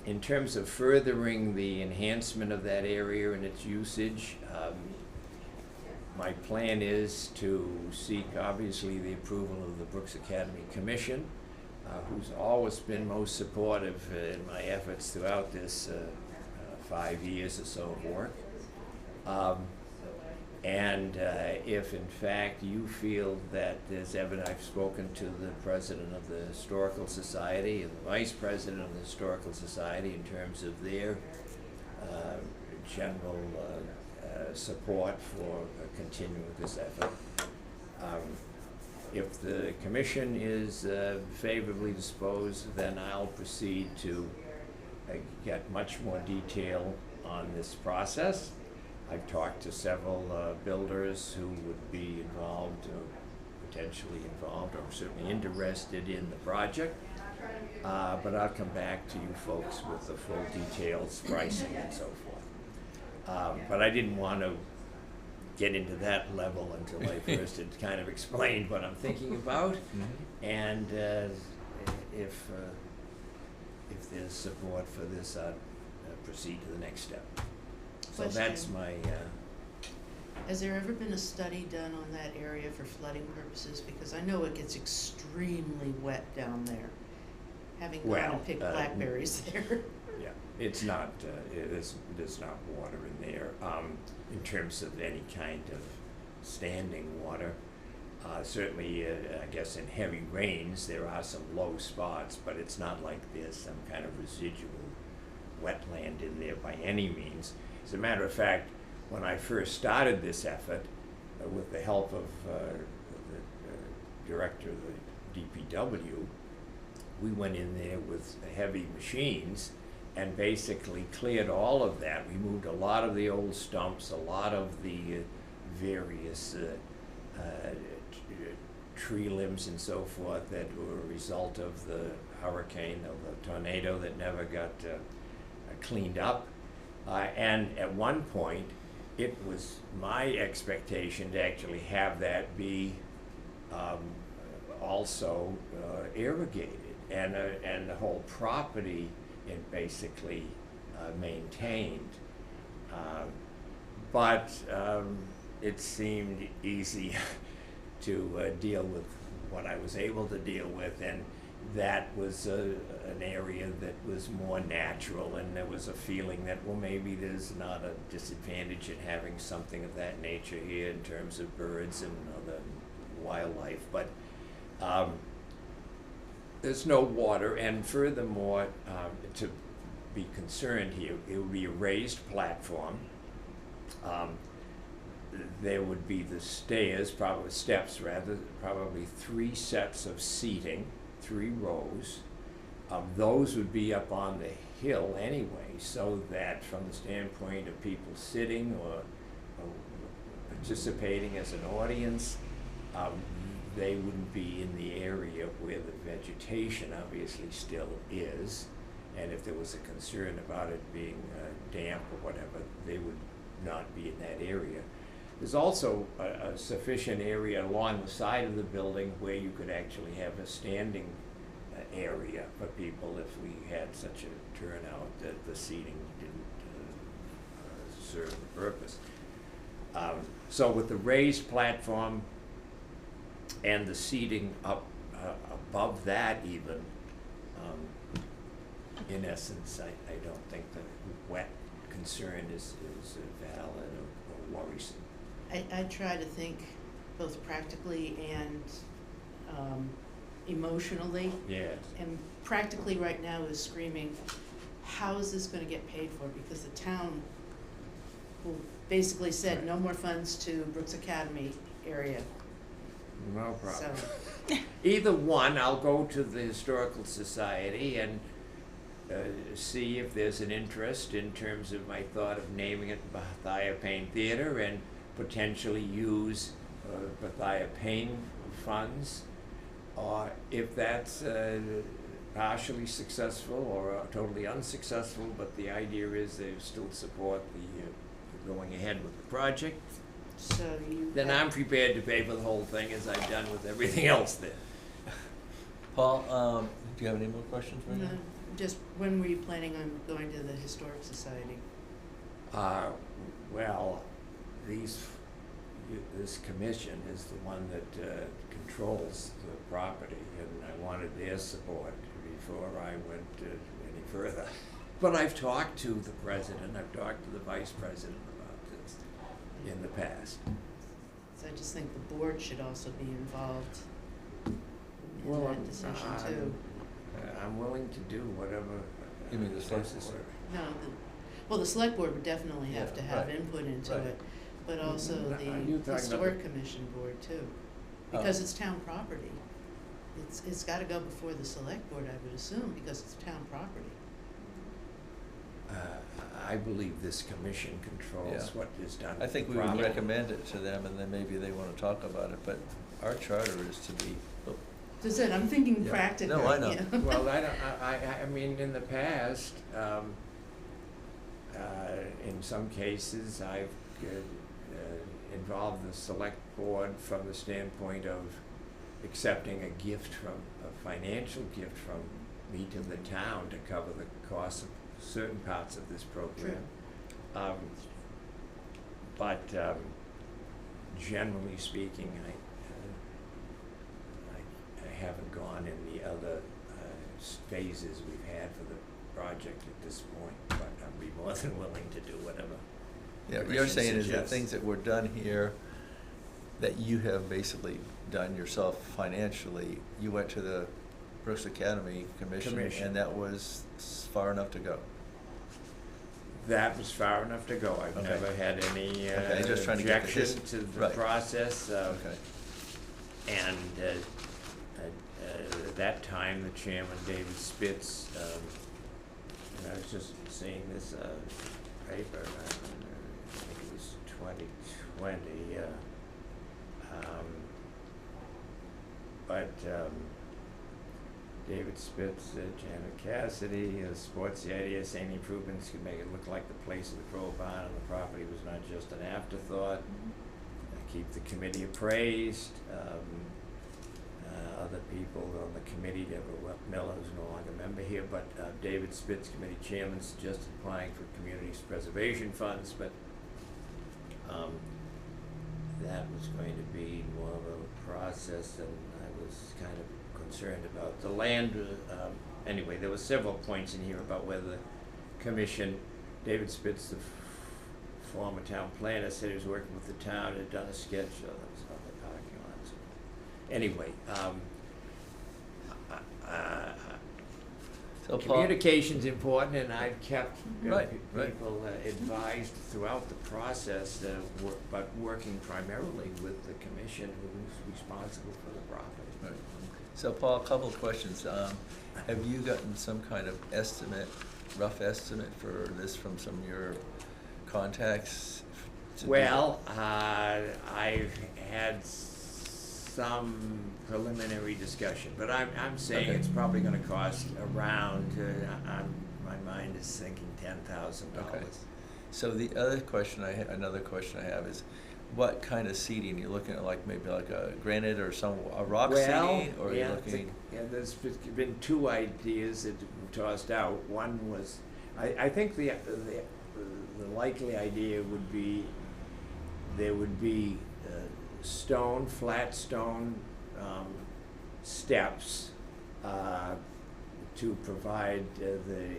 In terms of furthering the enhancement of that area and its usage, my plan is to seek, obviously, the approval of the Brooks Academy Commission, who's always been most supportive in my efforts throughout this 5 years or so of work. And if in fact you feel that there's evidence, I've spoken to the president of the Historical Society and the vice president of the Historical Society in terms of their general support for continuing this effort. If the commission is favorably disposed, then I'll proceed to get much more detail on this process. I've talked to several builders who would be involved, or potentially involved, or certainly interested in the project. But I'll come back to you folks with the full details, pricing and so forth. But I didn't want to get into that level until I first had kind of explained what I'm thinking about. And if there's support for this, I'll proceed to the next step. So that's Question. my, Has there ever been a study done on that area for flooding purposes? Because I know it gets extremely wet down there, having gone Well, and picked blackberries there. yeah, it's not, there's not water in there, in terms of any kind of standing water. Certainly, I guess in heavy rains, there are some low spots, but it's not like there's some kind of residual wetland in there by any means. As a matter of fact, when I first started this effort, with the help of the director of the DPW, we went in there with heavy machines and basically cleared all of that. We moved a lot of the old stumps, a lot of the various tree limbs and so forth that were a result of the hurricane, of the tornado that never got cleaned up. And at one point, it was my expectation to actually have that be also irrigated and the whole property basically maintained. But it seemed easy to deal with what I was able to deal with, and that was an area that was more natural, and there was a feeling that, well, maybe there's not a disadvantage in having something of that nature here in terms of birds and other wildlife, but there's no water, and furthermore, to be concerned here, it would be a raised platform. There would be the stairs, probably steps rather, probably 3 sets of seating, 3 rows. Those would be up on the hill anyway, so that from the standpoint of people sitting or participating as an audience, they wouldn't be in the area where the vegetation obviously still is. And if there was a concern about it being damp or whatever, they would not be in that area. There's also a sufficient area along the side of the building where you could actually have a standing area for people if we had such a turnout that the seating didn't serve the purpose. So with the raised platform and the seating up above that even, in essence, I don't think the wet concern is valid or worrisome. I try to think both practically and emotionally. Yes. And practically right now is screaming, how is this gonna get paid for? Because the town basically said no more funds to Brooks Academy area. No problem. So, Either one, I'll go to the Historical Society and see if there's an interest in terms of my thought of naming it Bethia Payne Theater and potentially use Bethia Payne funds, or if that's partially successful or totally unsuccessful, but the idea is they still support the going ahead with the project, so you. then I'm prepared to pay for the whole thing as I've done with everything else there. Paul, Do you have any more questions right No, now? just when were you planning on going to the Historic Society? Well, this commission is the one that controls the property, and I wanted their support before I went any further. But I've talked to the president, I've talked to the vice president about this in the past. So I just think the board should also be involved in Well, that decision too. I'm willing to do whatever. You mean the is select board? necessary. No, well, the select board would definitely have Yeah, to have right, input into right. it, but also Are you the talking about historic the- commission board too. Oh. Because it's town property. It's gotta go before the select board, I would assume, because it's town property. I believe this commission controls Yeah. what is done. I think we would properly. recommend it to them, and then maybe they wanna talk about it, but our charter is to be, oh, That's it, I'm thinking Yeah. practically, No, I know. yeah. Well, I mean, in the past, in some cases, I've involved the select board from the standpoint of accepting a financial gift from me to the town to cover the cost of certain parts of this program. But generally speaking, I haven't gone in the other phases we've had for the project at this point, but I'd be more than willing to do whatever. yeah, what the you're commission saying is that suggests. things that were done here, that you have basically done yourself financially, you went to the Brooks Academy Commission, Commission. and that was far enough to go. That was far enough to go. I've Okay. never had any Okay, just trying to get the objection his- to the right. process. Okay, And at that time, the chairman, David Spitz, and I was just seeing this paper, I think it was 2020, but David Spitz, Janet Cassidy, supports the idea saying improvements could make it look like the place of the Crow Barn on the property was not just an afterthought. Keep the committee appraised. Other people on the committee, Deborah Miller, who's no longer a member here, but David Spitz, committee chairman, suggested applying for community preservation funds, but that was going to be more of a process, and I was kind of concerned about the land. Anyway, there were several points in here about whether the commission, David Spitz, the former town planner, said he was working with the town, had done a sketch of the parking lots. Anyway, so Paul, communication's important, and I've kept Right, right. people advised throughout the process, but working primarily with the commission who's responsible for the property. right. So Paul, a couple of questions. Have you gotten some kind of estimate, rough estimate for this from some of your contacts? to do Well, I've had some preliminary discussion, but I'm saying Okay. it's probably gonna cost around, my mind is thinking $10,000. Okay. So the other question another question I have is, what kind of seating? You're looking at, like maybe like a granite or a rock seating, or yeah, you're looking? there's been two ideas that were tossed out. One was, I think the likely idea would be, there would be flat stone steps to provide the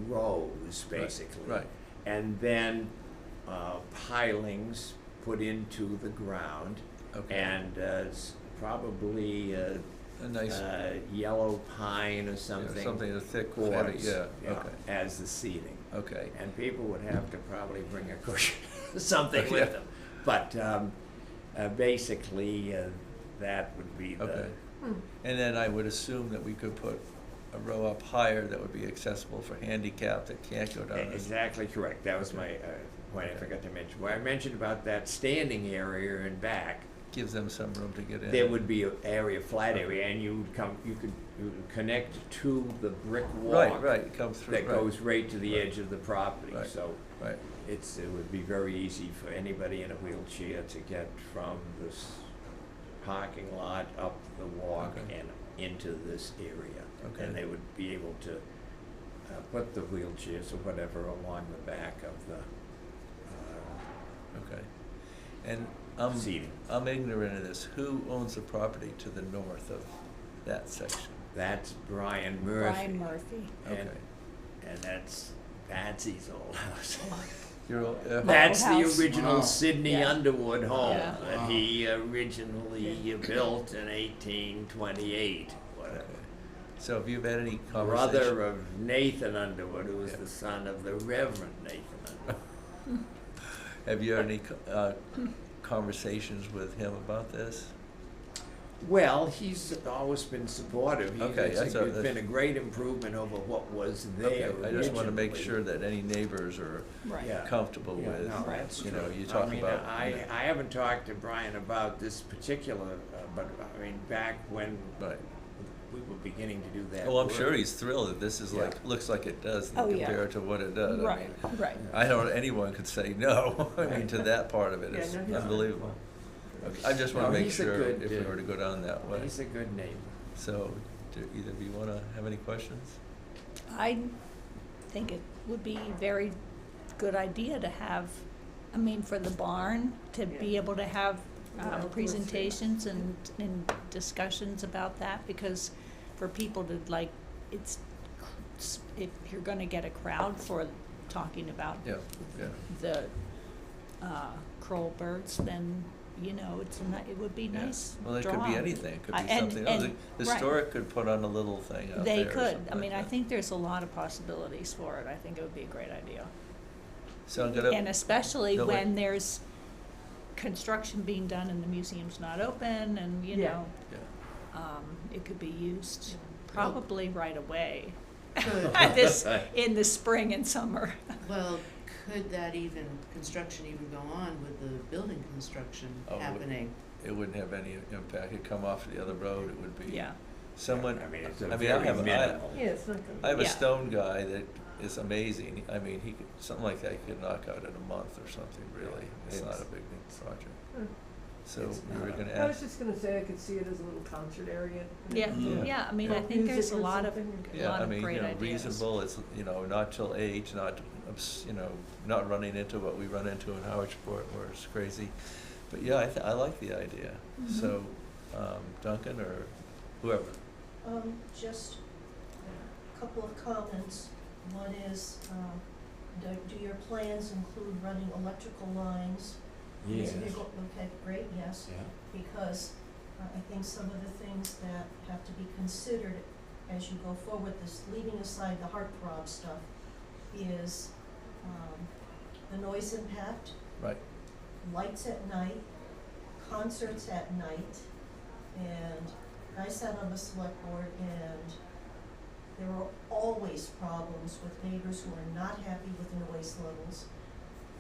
rows, basically. Right. And then pilings put into the ground, Okay. and probably A nice, yellow pine or you know, something. something that's thick, boards, heavy, yeah, you know, okay, as the seating. okay. And people would have to probably bring a cushion, something Okay. with them. But basically, that would be the. Okay. And then I would assume that we could put a row up higher that would be accessible for handicap that can't go down. this- Exactly correct. That was my point I Okay. forgot to mention. Well, I mentioned about that standing area in back. Gives them some room to get in. There would be an area, flat area, and you could connect to the brick walk. Right, come through, That right. goes right to the Right. edge of the property, Right. so Right, it would be very easy for anybody in a wheelchair to get from this parking lot up the walk Okay. and into this area. Okay. And they would be able to put the wheelchairs or whatever along the back of the Okay. And seating. I'm ignorant of this. Who owns the property to the north of that section? That's Brian Murphy. Brian Murphy. Okay. And that's Patsy's old house. You're, That's the house. original Wow. Sydney Yeah. Underwood home Yeah. that Wow. he originally built in 1828, whatever. okay. So have you had any conversation? Brother of Nathan Underwood, who was Yeah. the son of the Reverend Nathan Underwood. Have you had any conversations with him about this? Well, he's always been supportive. Okay, It's that's been a great improvement over what was there Okay, I just want to make originally. sure that any neighbors are Right. Yeah. comfortable Yeah, with, no, Right. that's you know, true. you talk I mean, about. I haven't talked to Brian about this particular, but I mean, back when Right. we were beginning to do that. Well, I'm work. sure he's thrilled that this is Yeah. like, looks like it does Oh, yeah. compared to what it does. I Right, mean, right. I don't, anyone could say no, I mean, to that part of it, Yeah, it's no, he's- unbelievable. Okay, I just want No, to make he's a sure good, if we were to go down that way. He's a good neighbor. So, do either of you want to have any questions? I think it would be a very good idea to have, I mean, for the barn, to be Yeah. able to have Yeah. presentations and discussions about that, because for people to like, it's, if you're gonna get a crowd for talking about Yeah, yeah. the Kroll birds, then, you know, it would be Yeah. nice Well, it could draw. be anything, it could be And- something, else. and- The right. historic could put on a little thing out They there or could, something I mean, like I that. think there's a lot of possibilities for it, I think it would be a great idea. So I'm gonna. And especially No, wait. when there's construction being done and the museum's not open and, you Yeah. know, Yeah. it could be used probably right away. Could. In the spring and summer. Well, could that construction even go on with the building construction Oh, it would. happening? It wouldn't have any impact, it'd come off the other road, it would be. Yeah, Someone, I mean, it's I a mean, I very have, minimal. Yeah, it's not I have a Yeah. stone guy that is amazing, I mean, he could, something like that, he could knock out in a month or something, really, it's not a big project. Hmm. So, It's you were not. gonna I was ask, just gonna say I could see it as a little concert area. yeah, Yeah. yeah, I mean, I Yeah. think there's Music a or lot of, something. a yeah, lot I of mean, great you know, ideas. reasonable, it's, you know, not till age, not, you know, not running into what we run into in Howardsport where it's crazy. But yeah, I like the idea, Mhm. so, Duncan or whoever. Just a couple of comments. One is, do your plans include running electrical lines? Yes. Okay, great, yes. Yeah. Because I think some of the things that have to be considered as you go forward, this leaving aside the heartthrob stuff, is the noise impact, Right, lights at night, concerts at night, and I sat on the select board and there were always problems with neighbors who are not happy with the noise levels.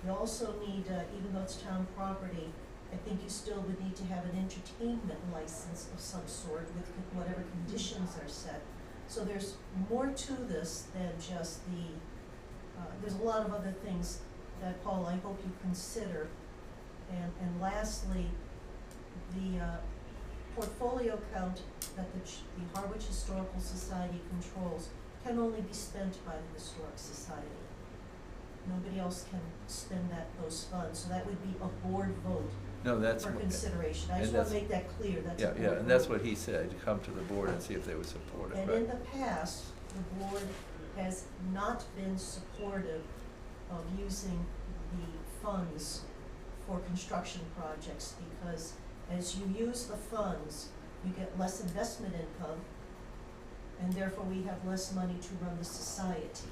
You also need, even though it's town property, I think you still would need to have an entertainment license of some sort with whatever conditions are set. So there's more to this than just there's a lot of other things that, Paul, I hope you consider. And lastly, the portfolio count that the Harwich Historical Society controls can only be spent by the Historic Society. Nobody else can spend those funds, so that would be a board vote no, that's. for what- consideration. I and just wanna that's- make that clear, that's a Yeah, board yeah, and that's vote. what he said, to come to the board and see if they would support it, And right? in the past, the board has not been supportive of using the funds for construction projects, because as you use the funds, you get less investment income, and therefore we have less money to run the society.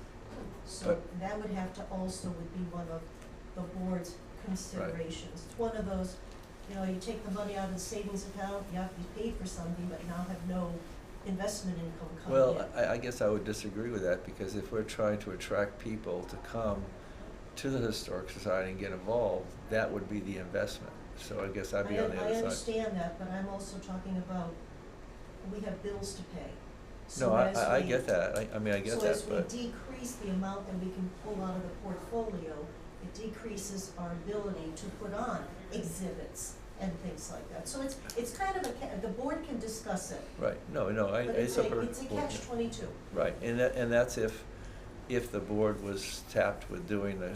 So But- that would have to also would be one of the board's considerations. It's one of those, you know, you take the money out of the savings account, you have to be paid for something, but now have no investment income coming in. Well, I guess I would disagree with that, because if we're trying to attract people to come to the Historic Society and get involved, that would be the investment. So I guess I'd be on the I other side. understand that, but I'm also talking about, we have bills to pay. No, So as I we- get that, I mean, I get that, So but, as we decrease the amount that we can pull out of the portfolio, it decreases our ability to put on exhibits and things like that. So it's kind of the board can discuss it, Right, no, but it's it's a catch-22. Right, and that's if the board was tapped with doing the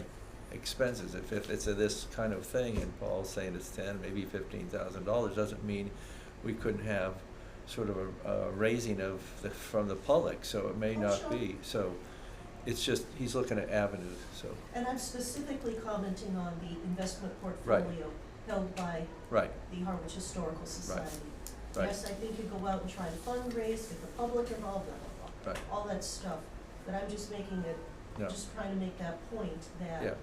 expenses. If it's this kind of thing, and Paul's saying it's maybe $15,000, doesn't mean we couldn't have sort of a raising from the public, so it may Oh, not sure. be. So it's just, he's looking at avenues, so, And I'm specifically commenting on the investment portfolio held by right, the Harwich Historical Society. right. Yes, I think you go out and try to fundraise, get the public involved, blah, blah, blah, Right. all that stuff. But I'm just making it, Yeah. just trying to make that point Yeah, that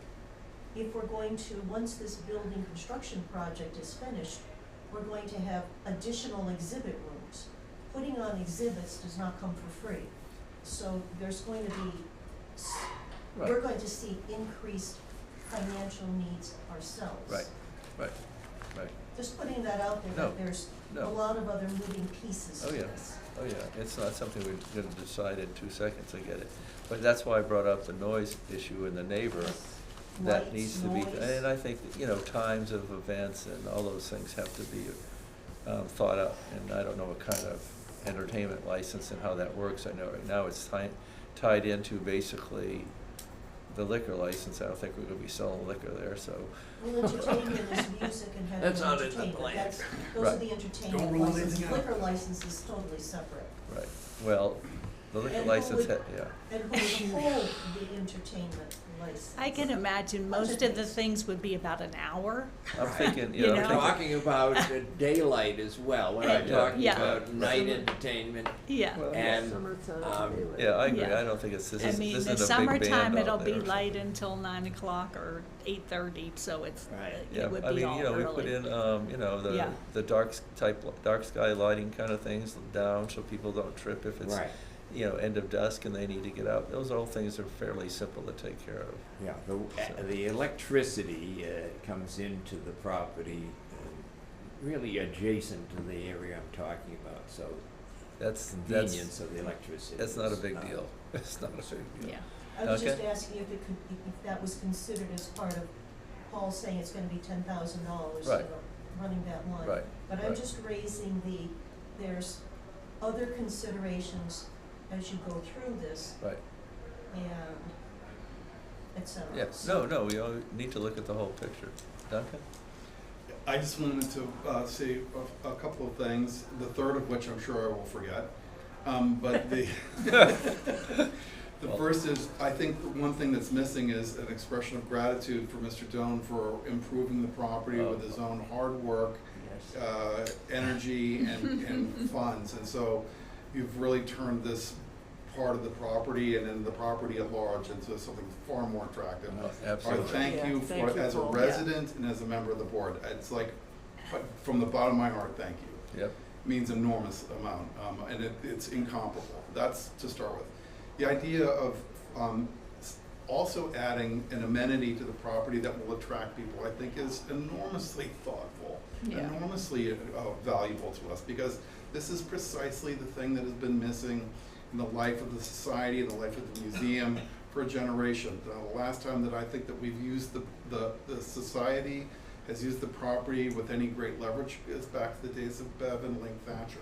if we're going to, once this building construction project is finished, we're going to have additional exhibit rooms. Putting on exhibits does not come for free. So there's going to be, we're right, going to see increased financial needs ourselves. right, right, right. Just putting that out there, No, that there's a no. lot of other moving pieces Oh, to yeah. this. Oh, yeah, it's not something we're gonna decide in 2 seconds, I get it. But that's why I brought up the noise issue and the neighbor. That Lights, needs to be, noise. and I think, that, times of events and all those things have to be thought up. And I don't know what kind of entertainment license and how that works. I know right now it's tied into basically the liquor license. I don't think we're gonna be selling liquor there, so. Well, entertainment is music and having That's not in the entertainment, plan. those are Right. the Don't entertainment rule licenses, anything out. liquor license is totally separate. Right, well, the liquor And who license, would- yeah, And who would hold the entertainment license? I can imagine most of the things would be about an hour. I'm thinking, You I'm know? We're thinking, talking about daylight as well, we're not Yeah. talking Yeah. about night Summer. entertainment. Yeah. Well, And, Summertime, um, yeah, I agree, Yeah. I don't think this I isn't mean, a the big band summertime, out it'll be there or light something. until 9 o'clock or 8:30, so it's, Right. Yeah, it would I be mean, all we put early. in, Yeah. the dark sky lighting kind of things down so people don't trip if it's, Right, end of dusk and they need to get out. Those all things are fairly simple to take care of. yeah, the electricity comes into the property really adjacent to the area I'm talking about, so That's, convenience of the electricity. that's not a is big not- deal. It's not a big deal. Yeah. I was just Okay. asking if it could, if that was considered as part of Paul saying it's gonna be $10,000, Right. running that line. Right, But I'm right. just raising there's other considerations as you go through this Right, and et cetera. yeah, no, we all need to look at the whole picture. Duncan? I just wanted to say a couple of things, the third of which I'm sure I will forget. But the first is, I think the one thing that's missing is an expression of gratitude for Mr. Doan for improving the property with his own hard work, Yes. energy, and funds. And so you've really turned this part of the property and then the property at large into something far more attractive. Oh, I absolutely. thank Yeah, you thank for, you, as a Paul. resident and as a member of the board. It's like, from the bottom of my heart, thank you. Yep, Means enormous amount, and it's incomparable. That's to start with. The idea of also adding an amenity to the property that will attract people, I think, is enormously thoughtful, Yeah. enormously valuable to us, because this is precisely the thing that has been missing in the life of the society, in the life of the museum for a generation. The last time that I think that we've used the society has used the property with any great leverage is back to the days of Bev and Link Thatcher,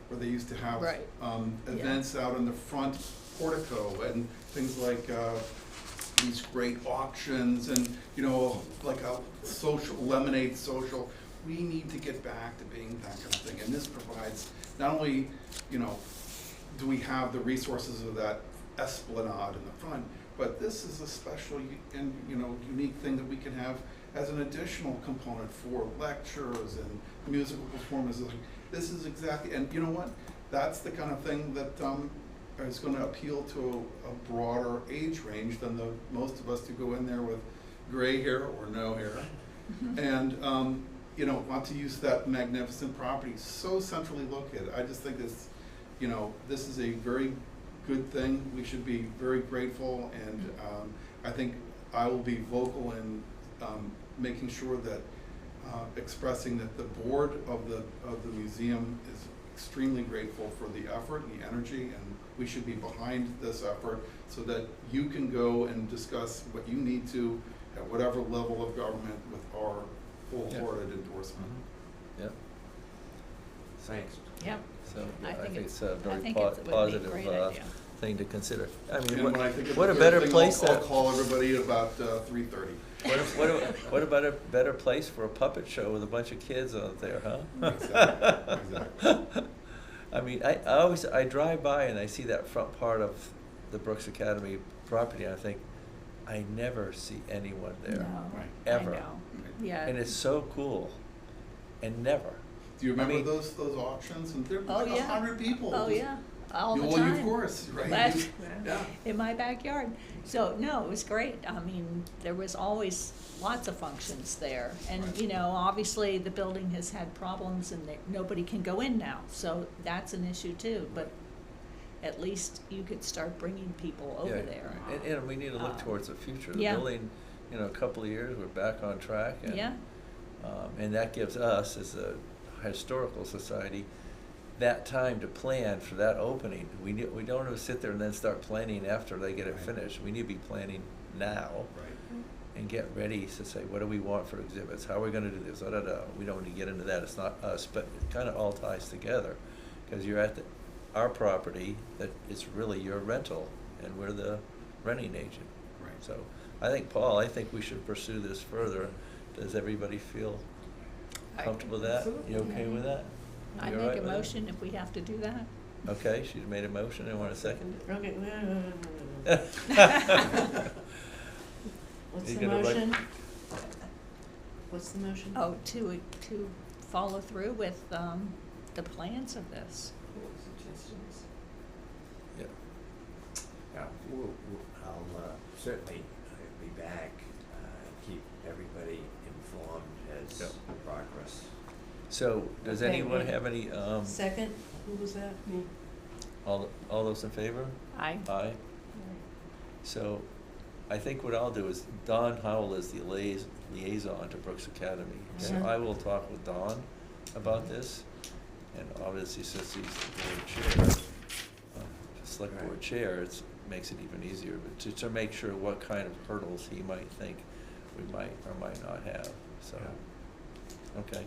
where they used to have Right. events out in the front portico and things like these great auctions and, like a social, lemonade social. We need to get back to being that kind of thing. And this provides, not only, do we have the resources of that esplanade in the front, but this is a special and, unique thing that we can have as an additional component for lectures and musical performances. This is exactly, and you know what? That's the kind of thing that is going to appeal to a broader age range than the most of us who go in there with gray hair or no hair. And, want to use that magnificent property so centrally located. I just think this, this is a very good thing. We should be very grateful, and I think I will be vocal in making sure that expressing that the board of the museum is extremely grateful for the effort and the energy, and we should be behind this effort so that you can go and discuss what you need to at whatever level of government with our full-throated endorsement. Yep. Thanks. Yep. So, yeah, I think it's a I very think it would be a positive great idea. thing to consider. I mean, And when I think of what the a third better thing, place I'll that, call everybody at about 3:30. what about a better place for a puppet show with a bunch of kids out there, huh? Exactly. I mean, I drive by and I see that front part of the Brooks Academy property, and I think, I never see anyone there, No, Right. ever. I know. Yeah. And it's so cool, and never. Do you remember I mean- those auctions? And there were Oh, like yeah. 100 people. Oh, just- yeah, all the Well, time. of course, right? That's- Yeah. In my backyard. So, no, it was great. I mean, there was always lots of functions there. And, Right. you know, obviously the building has had problems and nobody can go in now. So that's an issue too, but at least you could start bringing people over Yeah, there. And we need to look Um, towards the future. The yeah. building, you know, a couple of years, we're back on track. And, Yeah, and that gives us, as a historical society, that time to plan for that opening. We don't want to sit there and then start planning after they get it Right. finished. We need to be planning now Right. and get ready to say, what do we want for exhibits? How are we gonna do this? We don't need to get into that, it's not us, but it kinda all ties together. Cause you're at our property that is really your rental, and we're the renting agent. Right. So, I think, Paul, I think we should pursue this further. Does everybody feel comfortable with that? You okay with that? I You all make right a with that? motion if we have to do that. Okay, she's made a motion, and want a second? Okay, what's You the gonna write- motion? What's the motion? Oh, to follow through with, the plans of this. Cool suggestions. Yeah. Yeah, I'll certainly be back, keep everybody informed as Yep. progress. So, does Okay, anyone wait. have any, Second, who was that? Me. all those in favor? I, Aye. So, I think what I'll do is, Don Howell is the liaison to Brooks Academy. And Mhm. I will talk with Don about this, and obviously since he's the board chair, select board Right. chair, it makes it even easier, but to make sure what kind of hurdles he might think we might or might not have, so, okay.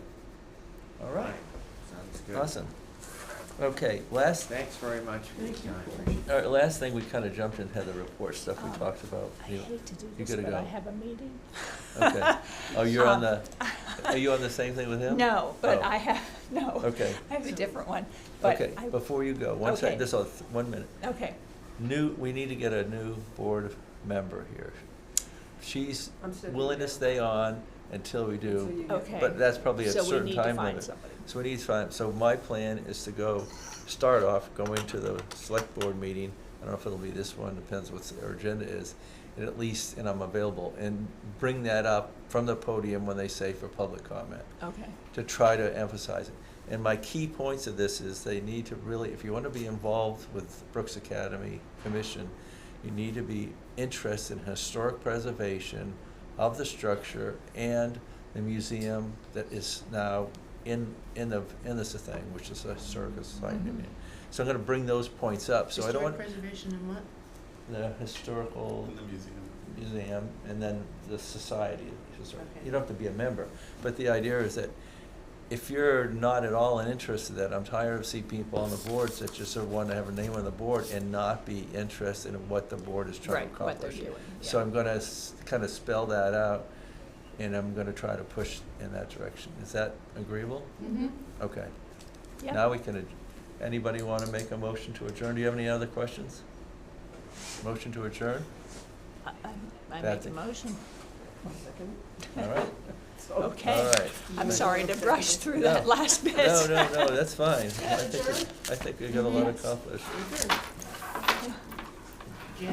All right, Sounds good. awesome. Okay, last Thanks very much for your time. All right, last thing, we kind of jumped into the report stuff we Um, talked about. I You- hate to do you this, gotta but I go. have a meeting. Okay. Oh, you're on Um, are you on the same thing with him? No, but Oh. I have, no. Okay. I have a different one, but Okay, I, before you go, one Okay. sec, just 1 minute. okay. We need to get a new board member here. She's I'm stepping willing to down. stay on until we So do, you get- Okay. but that's probably a So we certain need to time find limit. somebody. So we need to find, so my plan is to start off going to the select board meeting. I don't know if it'll be this one, depends what our agenda is. And at least, and I'm available, and bring that up from the podium when they say for public comment, Okay. to try to emphasize it. And my key points of this is they need to really, if you want to be involved with Brooks Academy Commission, you need to be interested in historic preservation of the structure and the museum that is now in this thing, which is a historical society. Mhm. So I'm gonna bring those points up, so I don't want Historic preservation and what? the historical In the museum. museum and then the society. Okay. You don't have to be a member, but the idea is that if you're not at all interested in that, I'm tired of seeing people on the boards that just sort of want to have a name on the board and not be interested in what the board is trying to Right, what they're accomplish. doing, So yeah. I'm gonna kind of spell that out, and I'm gonna try to push in that direction. Is that agreeable? Mm-hmm. Okay. Yeah. Now we can, anybody want to make a motion to adjourn? Do you have any other questions? Motion to adjourn? I Bad make the thing. motion. One second. All right. Okay. All right. I'm sorry to rush through No. that last bit. No, that's fine. I think we got a lot accomplished. We're good.